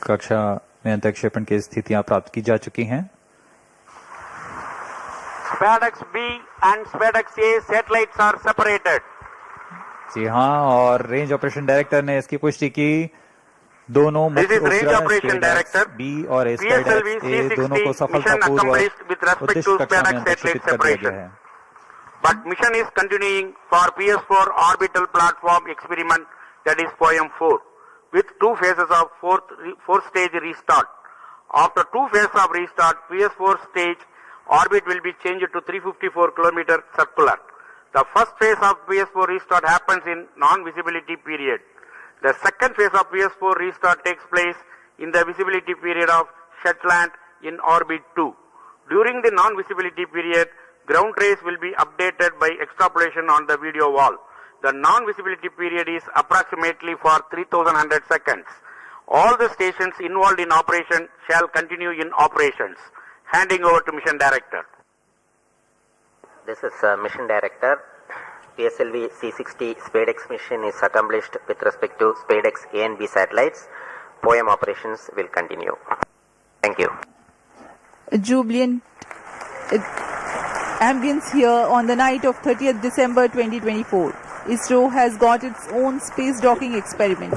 कक्षा में अंतरिक्षेपण की स्थितियां प्राप्त की जा चुकी हैं। SpaDeX B and SpaDeX A satellites are separated. जी हाँ, और रेंज ऑपरेशन डायरेक्टर ने इसकी पुष्टि की। दोनों This मुख्य is Range उपग्रह Operation Director. बी और SpaDeX A दोनों को PSLV-C60 mission accomplished with सफलतापूर्वक respect उद्देश्य to कक्षा में SpaDeX अंतरिक्षित satellite कर दिया गया separation. है। But mission is continuing for PS4 orbital platform experiment, that is POEM-4, with two phases of fourth stage restart. After two phases of restart, PS4 stage orbit will be changed to 354 km circular. The first phase of PS4 restart happens in non-visibility period. The second phase of PS4 restart takes place in the visibility period of Shetland in orbit 2. During the non-visibility period, ground trace will be updated by extrapolation on the video wall. The non-visibility period is approximately for 3100 seconds. All the stations involved in operation shall continue in operations. Handing over to Mission Director. This is Mission Director. PSLV-C60 SpaDeX mission is accomplished with respect to SpaDeX A and B satellites. POEM operations will continue. Thank you. A jubilant ambience here on the night of 30th December 2024. ISRO has got its own space docking experiment.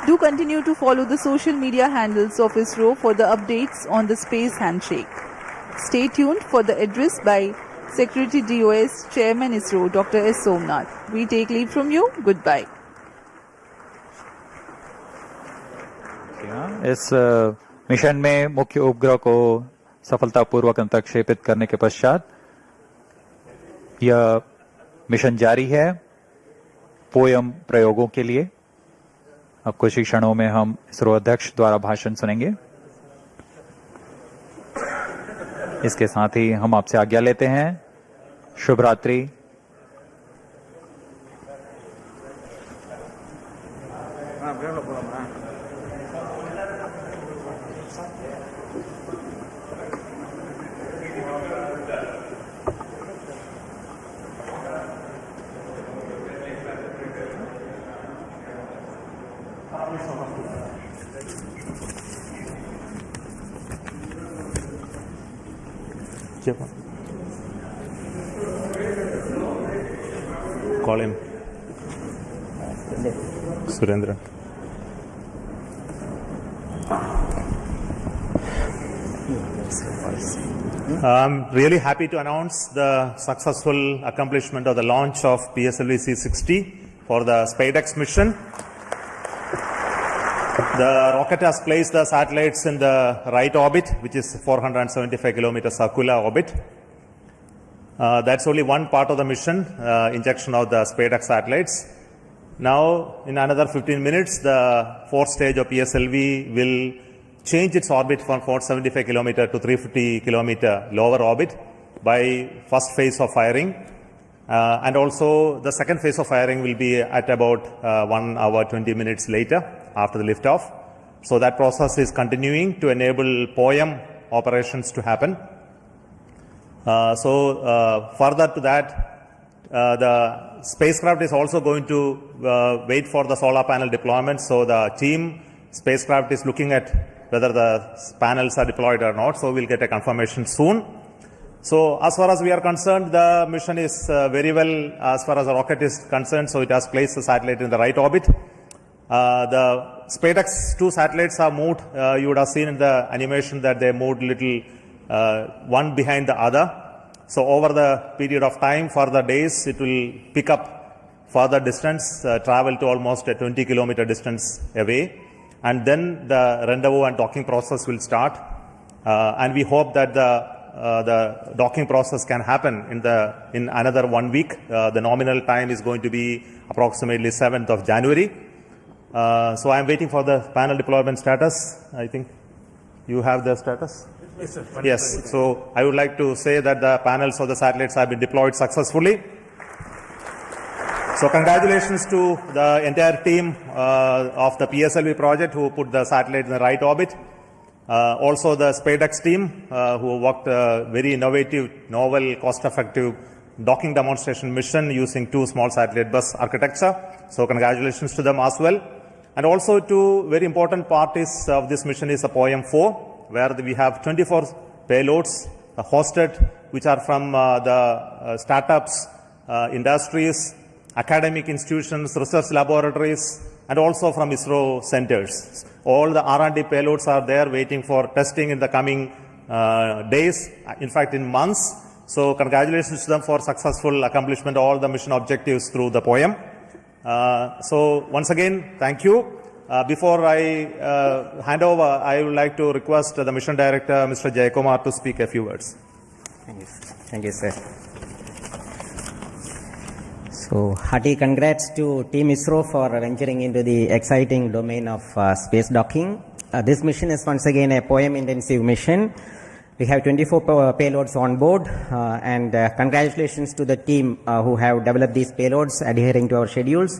Do continue to follow the social media handles of ISRO for the updates on the space handshake. Stay tuned for the address by Secretary DOS, Chairman ISRO, Dr. S. Somnath. We take leave from you. Goodbye. इस mission में मुख्य उपग्रह को सफलतापूर्वक अंतरिक्षेपित करने के पश्चात यह मिशन जारी है पोयम प्रयोगों के लिए। अब कुछ ही क्षणों में हम इसरो अध्यक्ष द्वारा भाषण सुनेंगे। इसके साथ ही हम आपसे आज्ञा लेते हैं। शुभ रात्रि। Call him. Surendra. I'm really happy to announce the successful accomplishment of the launch of PSLV-C60 for the SpaDeX mission. The rocket has placed the satellites in the right orbit, which is 475 kilometer circular orbit. That's only one part of the mission, injection of the SpaDeX satellites. Now, in another 15 minutes, the fourth stage of PSLV will change its orbit from 475 kilometer to 350 kilometer lower orbit by first phase of firing. And also, the second phase of firing will be at about 1 hour 20 minutes later after the liftoff. So that process is continuing to enable POEM operations to happen. Further to that, the spacecraft is also going to wait for the solar panel deployment. So the team spacecraft is looking at whether the panels are deployed or not. So we'll get a confirmation soon. So as far as we are concerned, the mission is very well as far as the rocket is concerned. So it has placed the satellite in the right orbit. The SpaDeX 2 satellites are moved. You would have seen in the animation that they moved little one behind the other. So over the period of time, for the days, it will pick up further distance, travel to almost a 20 kilometer distance away. And then the rendezvous and docking process will start. And we hope that the docking process can happen in another 1 week. The nominal time is going to be approximately 7th of January. So I'm waiting for the panel deployment status. I think you have the status? Yes. So I would like to say that the panels of the satellites have been deployed successfully. So congratulations to the entire team of the PSLV project who put the satellite in the right orbit. Also the SpaDeX team who worked very innovative, novel, cost-effective docking demonstration mission using two small satellite bus architecture. So congratulations to them as well. And also two very important parties of this mission is the POEM-4, where we have 24 payloads hosted, which are from the startups, industries, academic institutions, research laboratories, and also from ISRO centers. All the R&D payloads are there waiting for testing in the coming days, in fact in months. So congratulations to them for successful accomplishment of all the mission objectives through the POEM. So once again, thank you. Before I hand over, I would like to request the mission director, Mr. Jayakumar, to speak a few words. Thank you, sir. So, hearty congrats to Team ISRO for venturing into the exciting domain of space docking. This mission is once again a POEM-intensive mission. We have 24 payloads on board, and congratulations to the team who have developed these payloads adhering to our schedules.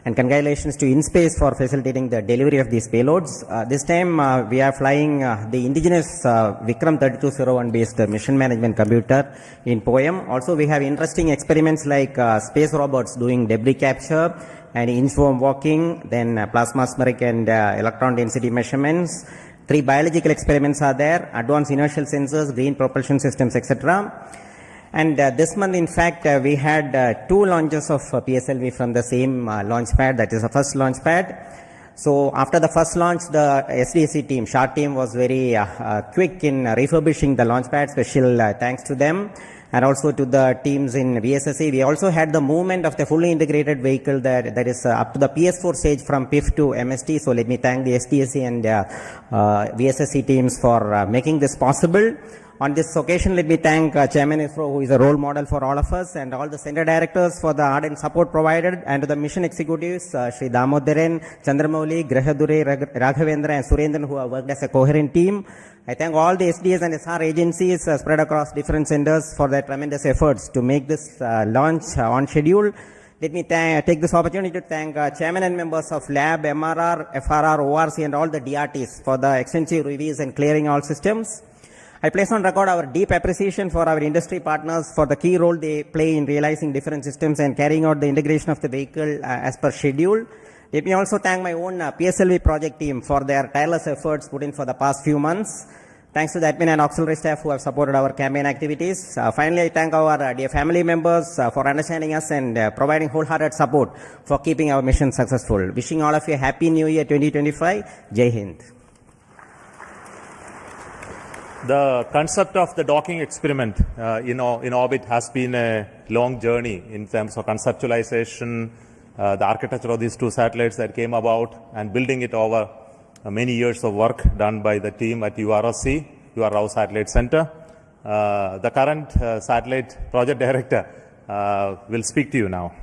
And congratulations to InSpace for facilitating the delivery of these payloads. This time we are flying the indigenous Vikram 3201 based mission management computer in POEM. Also we have interesting experiments like space robots doing debris capture and inchworm walking, then plasmaspheric and electron density measurements. 3 biological experiments are there, advanced inertial sensors, green propulsion systems, etc. And this month, in fact, we had 2 launches of PSLV from the same launch pad, that is the first launch pad. So after the first launch, the SDC team, SHART team, was very quick in refurbishing the launch pad. Special thanks to them. And also to the teams in VSSC. We also had the movement of the fully integrated vehicle that is up to the PS4 stage from PIF to MST. So let me thank the SDSC and VSSC teams for making this possible. On this occasion, let me thank Chairman ISRO, who is a role model for all of us, and all the center directors for the ardent support provided, and to the mission executives, Sri Damodaran, Chandramouli, Grahadure, Raghavendra, and Surendran, who have worked as a coherent team. I thank all the SDS and SR agencies spread across different centers for their tremendous efforts to make this launch on schedule. Let me take this opportunity to thank chairman and members of Lab, MRR, FRR, ORC, and all the DRTs for the extensive reviews and clearing all systems. I place on record our deep appreciation for our industry partners for the key role they play in realizing different systems and carrying out the integration of the vehicle as per schedule. Let me also thank my own PSLV project team for their tireless efforts put in for the past few months. Thanks to the admin and auxiliary staff who have supported our campaign activities. Finally, I thank our dear family members for understanding us and providing wholehearted support for keeping our mission successful. Wishing all of you a happy New Year 2025. Jai Hind. The concept of the docking experiment in orbit has been a long journey in terms of conceptualization, the architecture of these 2 satellites that came about, and building it over many years of work done by the team at URSC, UR Rao Satellite Center. The current satellite project director will speak to you now.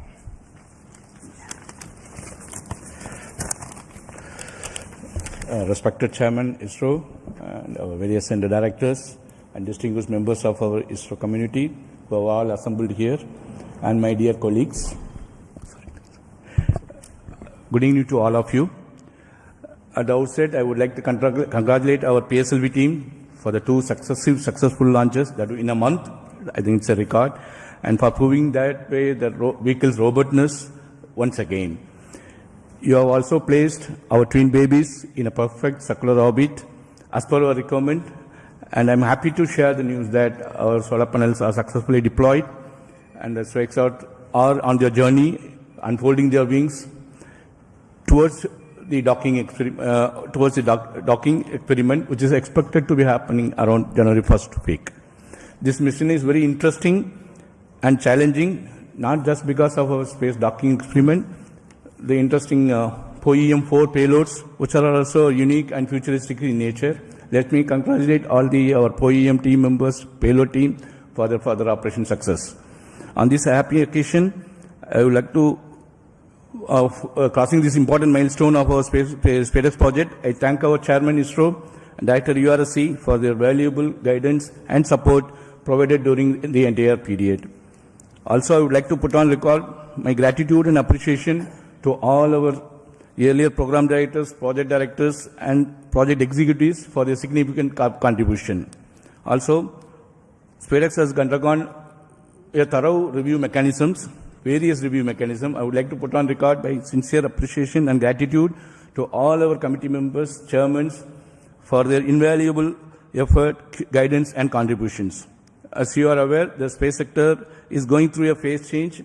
Respected Chairman ISRO and our various center directors and distinguished members of our ISRO community who have all assembled here, and my dear colleagues. Good evening to all of you. At the outset, I would like to congratulate our PSLV team for the 2 successful launches that in a month. I think it's a record, and for proving that way the vehicle's robustness once again. You have also placed our twin babies in a perfect circular orbit as per our requirement, and I'm happy to share the news that our solar panels are successfully deployed and the strikes out are on their journey, unfolding their wings towards the docking experiment, which is expected to be happening around January 1st week. This mission is very interesting and challenging, not just because of our space docking experiment, the interesting POEM-4 payloads, which are also unique and futuristic in nature. Let me congratulate all our POEM team members, payload team, for their further operation success. On this happy occasion, I would like to, crossing this important milestone of our SpaDeX project, I thank our Chairman ISRO and Director URSC for their valuable guidance and support provided during the entire period. Also, I would like to put on record my gratitude and appreciation to all our earlier program directors, project directors, and project executives for their significant contribution. Also, SpaDeX has undergone a thorough review mechanisms, various review mechanisms. I would like to put on record my sincere appreciation and gratitude to all our committee members, chairmen, for their invaluable effort, guidance, and contributions. As you are aware, the space sector is going through a phase change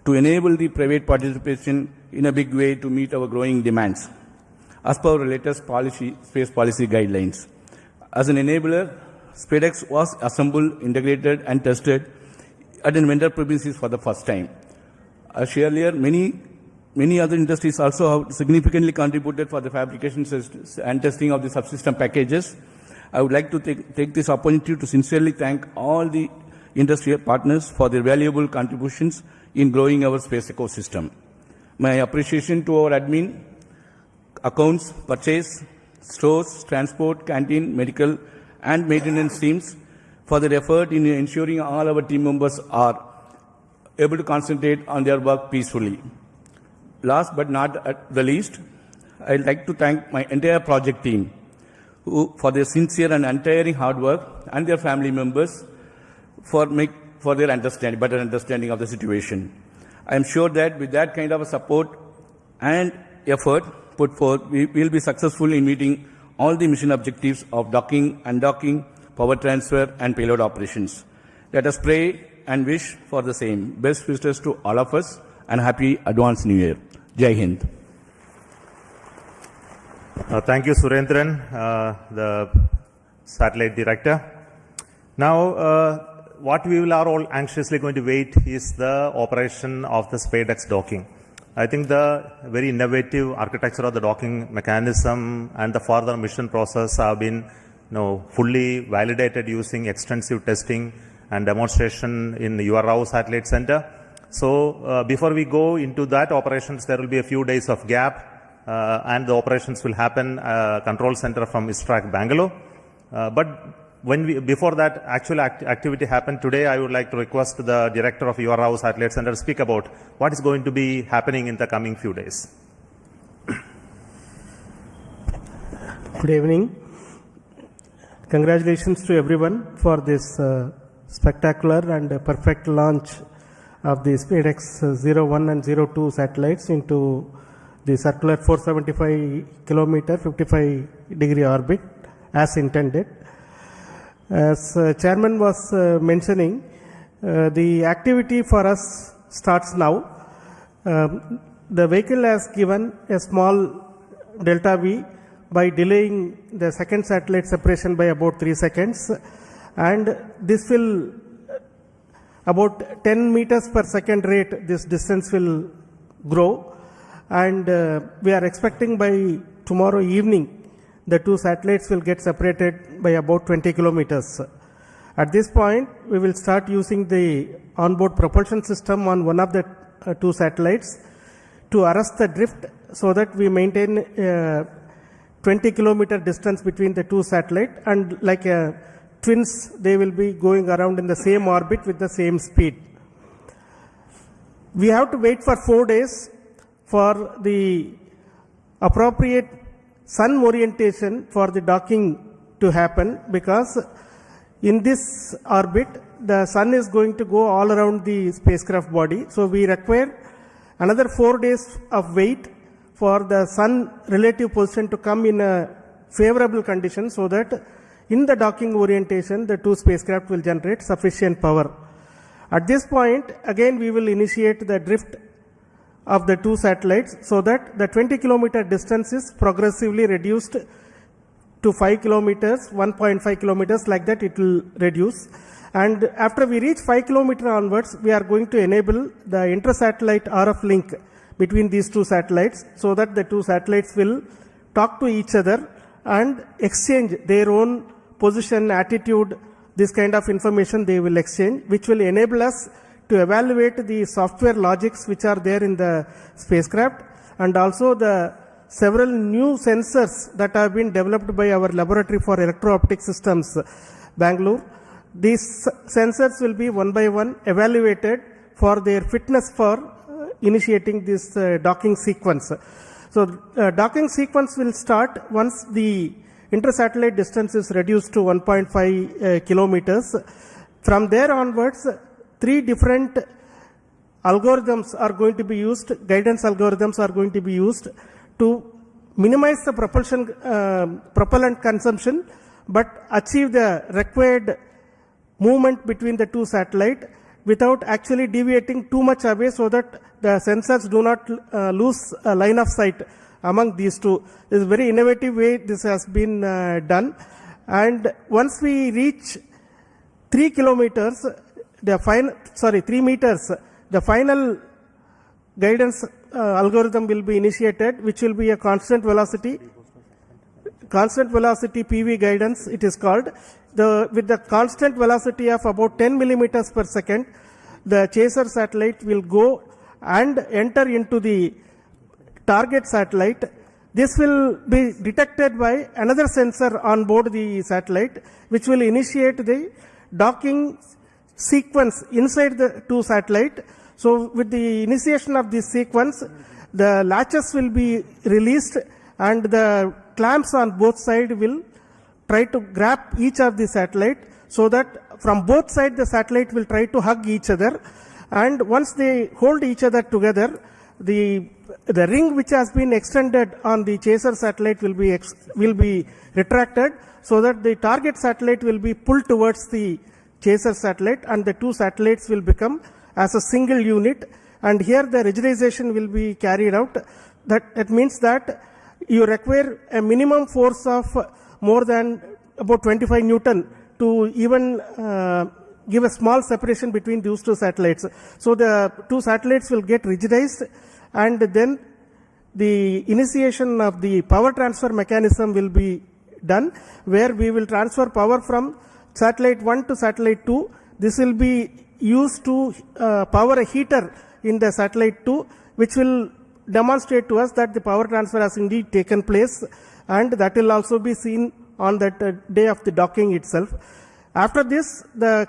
to enable the private participation in a big way to meet our growing demands, as per our latest space policy guidelines. As an enabler, SpaDeX was assembled, integrated, and tested at an vendor premises for the first time. As earlier, many other industries also have significantly contributed for the fabrication and testing of the subsystem packages. I would like to take this opportunity to sincerely thank all the industry partners for their valuable contributions in growing our space ecosystem. My appreciation to our admin, accounts, purchase, stores, transport, canteen, medical, and maintenance teams for their effort in ensuring all our team members are able to concentrate on their work peacefully. Last but not the least, I'd like to thank my entire project team for their sincere and untiring hard work, and their family members for their better understanding of the situation. I am sure that with that kind of a support and effort put forth, we will be successful in meeting all the mission objectives of docking, undocking, power transfer, and payload operations. Let us pray and wish for the same. Best wishes to all of us, and happy advanced New Year. Jai Hind. Thank you, Surendran, the satellite director. Now, what we are all anxiously going to wait is the operation of the SpaDeX docking. I think the very innovative architecture of the docking mechanism and the further mission process have been fully validated using extensive testing and demonstration in the URAO Satellite Center. So before we go into that operations, there will be a few days of gap and the operations will happen control center from ISRO Bangalore. But before that actual activity happened today, I would like to request the director of URAO Satellite Center to speak about what is going to be happening in the coming few days. Good evening. Congratulations to everyone for this spectacular and perfect launch of the SpaDeX 01 and 02 satellites into the circular 475 kilometer 55-degree orbit as intended. As chairman was mentioning, the activity for us starts now. The vehicle has given a small delta V by delaying the second satellite separation by about 3 seconds, and this will about 10 meters per second rate, this distance will grow, and we are expecting by tomorrow evening the two satellites will get separated by about 20 kilometers. At this point, we will start using the onboard propulsion system on one of the two satellites to arrest the drift so that we maintain a 20 kilometer distance between the two satellites, and like twins, they will be going around in the same orbit with the same speed. We have to wait for 4 days for the appropriate sun orientation for the docking to happen, because in this orbit the sun is going to go all around the spacecraft body. So we require another 4 days of wait for the sun relative position to come in a favorable condition, so that in the docking orientation the two spacecraft will generate sufficient power. At this point again we will initiate the drift of the two satellites, so that the 20 kilometer distance is progressively reduced to 5 kilometers, 1.5 kilometers, like that it will reduce. And after we reach 5 kilometer onwards, we are going to enable the inter-satellite RF link between these two satellites, so that the two satellites will talk to each other and exchange their own position, attitude, this kind of information they will exchange, which will enable us to evaluate the software logics which are there in the spacecraft, and also the several new sensors that have been developed by our laboratory for electro-optic systems, Bangalore. These sensors will be one by one evaluated for their fitness for initiating this docking sequence. So docking sequence will start once the inter-satellite distance is reduced to 1.5 kilometers. From there onwards, 3 different algorithms are going to be used, guidance algorithms are going to be used to minimize the propellant consumption but achieve the required movement between the 2 satellites without actually deviating too much away so that the sensors do not lose a line of sight among these 2. This is a very innovative way this has been done. And once we reach 3 kilometers, 3 meters, the final guidance algorithm will be initiated, which will be a constant velocity PV guidance, it is called. With the constant velocity of about 10 millimeters per second, the chaser satellite will go and enter into the target satellite. This will be detected by another sensor on board the satellite, which will initiate the docking sequence inside the 2 satellites. So with the initiation of this sequence, the latches will be released and the clamps on both sides will try to grab each of the satellite, so that from both sides the satellite will try to hug each other, and once they hold each other together, the ring which has been extended on the chaser satellite will be retracted, so that the target satellite will be pulled towards the chaser satellite and the 2 satellites will become as a single unit. And here the rigidization will be carried out. That means that you require a minimum force of more than about 25 Newton to even give a small separation between those 2 satellites. So the 2 satellites will get rigidized, and then the initiation of the power transfer mechanism will be done, where we will transfer power from satellite 1 to satellite 2. This will be used to power a heater in the satellite 2, which will demonstrate to us that the power transfer has indeed taken place, and that will also be seen on that day of the docking itself. After this, the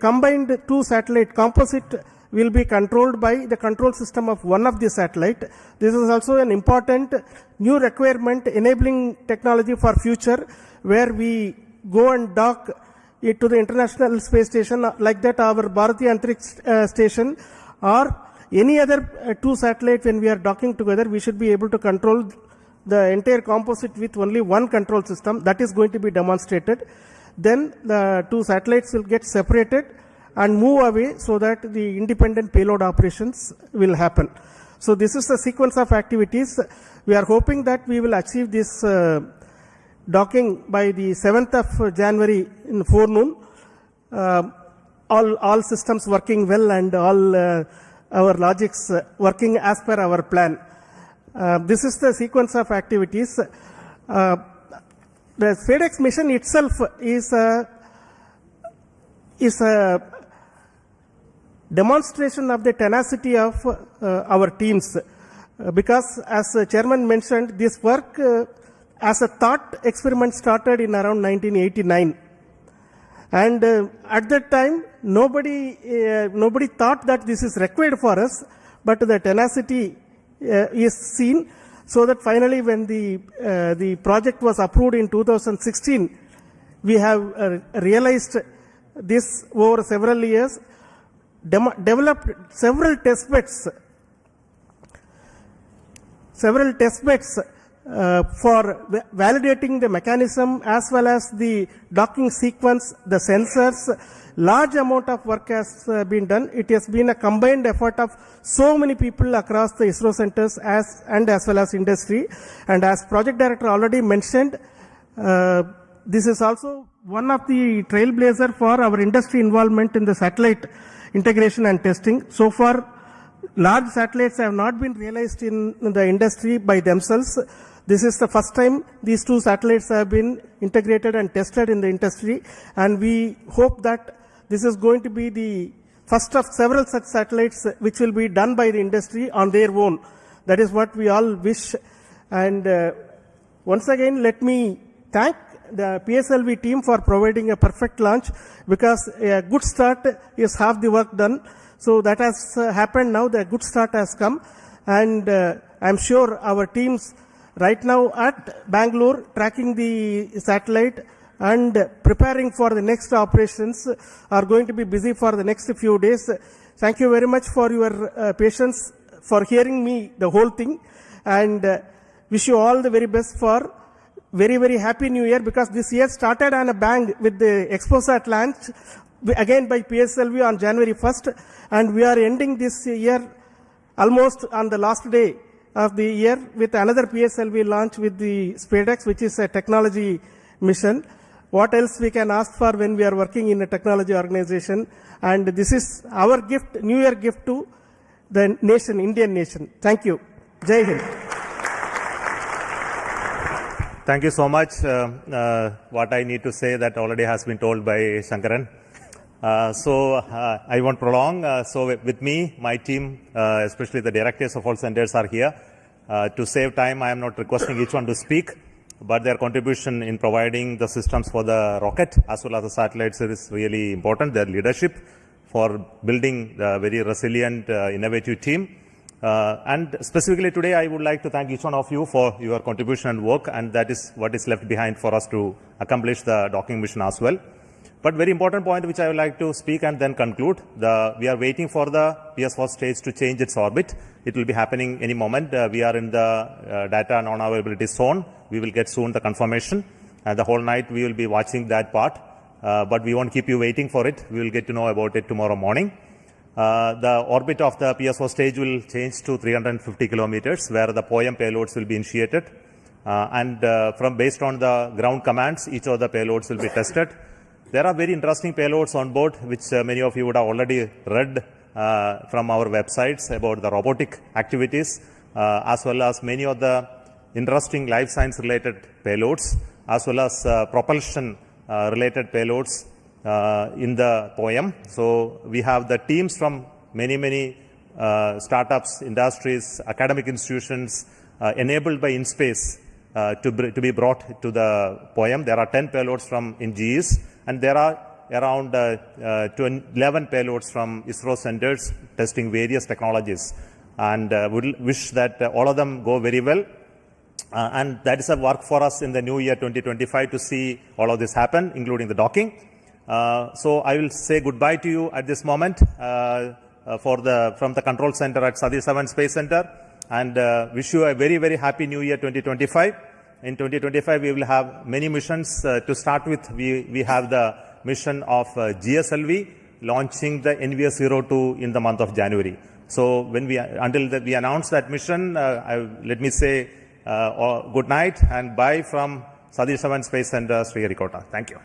combined 2 satellite composite will be controlled by the control system of one of the satellite. This is also an important new requirement enabling technology for future, where we go and dock it to the International Space Station, like that our Bharatiya Antariksh Station, or any other 2 satellites. When we are docking together, we should be able to control the entire composite with only one control system. That is going to be demonstrated. Then the 2 satellites will get separated and move away, so that the independent payload operations will happen. So this is the sequence of activities. We are hoping that we will achieve this docking by the 7th of January in forenoon. All systems working well and all our logics working as per our plan. This is the sequence of activities. The SpaDeX mission itself is a demonstration of the tenacity of our teams, because as the chairman mentioned, this work as a thought experiment started in around 1989, and at that time nobody thought that this is required for us, but the tenacity is seen, so that finally when the project was approved in 2016, we have realized this over several years, developed several test beds for validating the mechanism as well as the docking sequence, the sensors. Large amount of work has been done. It has been a combined effort of so many people across the ISRO centers as well as industry. And as project director already mentioned, this is also one of the trailblazer for our industry involvement in the satellite integration and testing. So far, large satellites have not been realized in the industry by themselves. This is the first time these 2 satellites have been integrated and tested in the industry, and we hope that this is going to be the first of several such satellites which will be done by the industry on their own. That is what we all wish. And once again, let me thank the PSLV team for providing a perfect launch, because a good start is half the work done. So that has happened now. The good start has come. and I'm sure our teams right now at Bangalore tracking the satellite and preparing for the next operations are going to be busy for the next few days. Thank you very much for your patience, for hearing me the whole thing, and wish you all the very best for very, very happy new year, because this year started on a bang with the ExpoSat launch again by PSLV on January 1st, and we are ending this year almost on the last day of the year with another PSLV launch with the SpaDeX, which is a technology mission. What else we can ask for when we are working in a technology organization? And this is our gift, New Year gift to the nation, Indian nation. Thank you. Jai Hind. Thank you so much. What I need to say that already has been told by Shankaran. I won't prolong. So with me, my team, especially the directors of all centers are here. To save time, I am not requesting each one to speak, but their contribution in providing the systems for the rocket as well as the satellites is really important. Their leadership for building the very resilient, innovative team. And specifically today, I would like to thank each one of you for your contribution and work, and that is what is left behind for us to accomplish the docking mission as well. But very important point which I would like to speak and then conclude. We are waiting for the PS4 stage to change its orbit. It will be happening any moment. We are in the data non-availability zone. We will get soon the confirmation. And the whole night we will be watching that part. But we won't keep you waiting for it. We will get to know about it tomorrow morning. The orbit of the PS4 stage will change to 350 kilometers, where the POEM payloads will be initiated. Based on the ground commands, each of the payloads will be tested. There are very interesting payloads on board, which many of you would have already read from our websites about the robotic activities, as well as many of the interesting life science related payloads, as well as propulsion related payloads in the POEM. So we have the teams from many startups, industries, academic institutions enabled by InSpace to be brought to the POEM. There are 10 payloads from InGEs, and there are around 11 payloads from ISRO centers testing various technologies. And we wish that all of them go very well. And that is a work for us in the new year 2025 to see all of this happen, including the docking. So I will say goodbye to you at this moment from the control center at Satish Dhawan Space Center, and wish you a very, very happy new year 2025. In 2025, we will have many missions. To start with, we have the mission of GSLV launching the NVS-02 in the month of January. So until we announce that mission, let me say good night and bye from Satish Dhawan Space Center, Sriharikota. Thank you.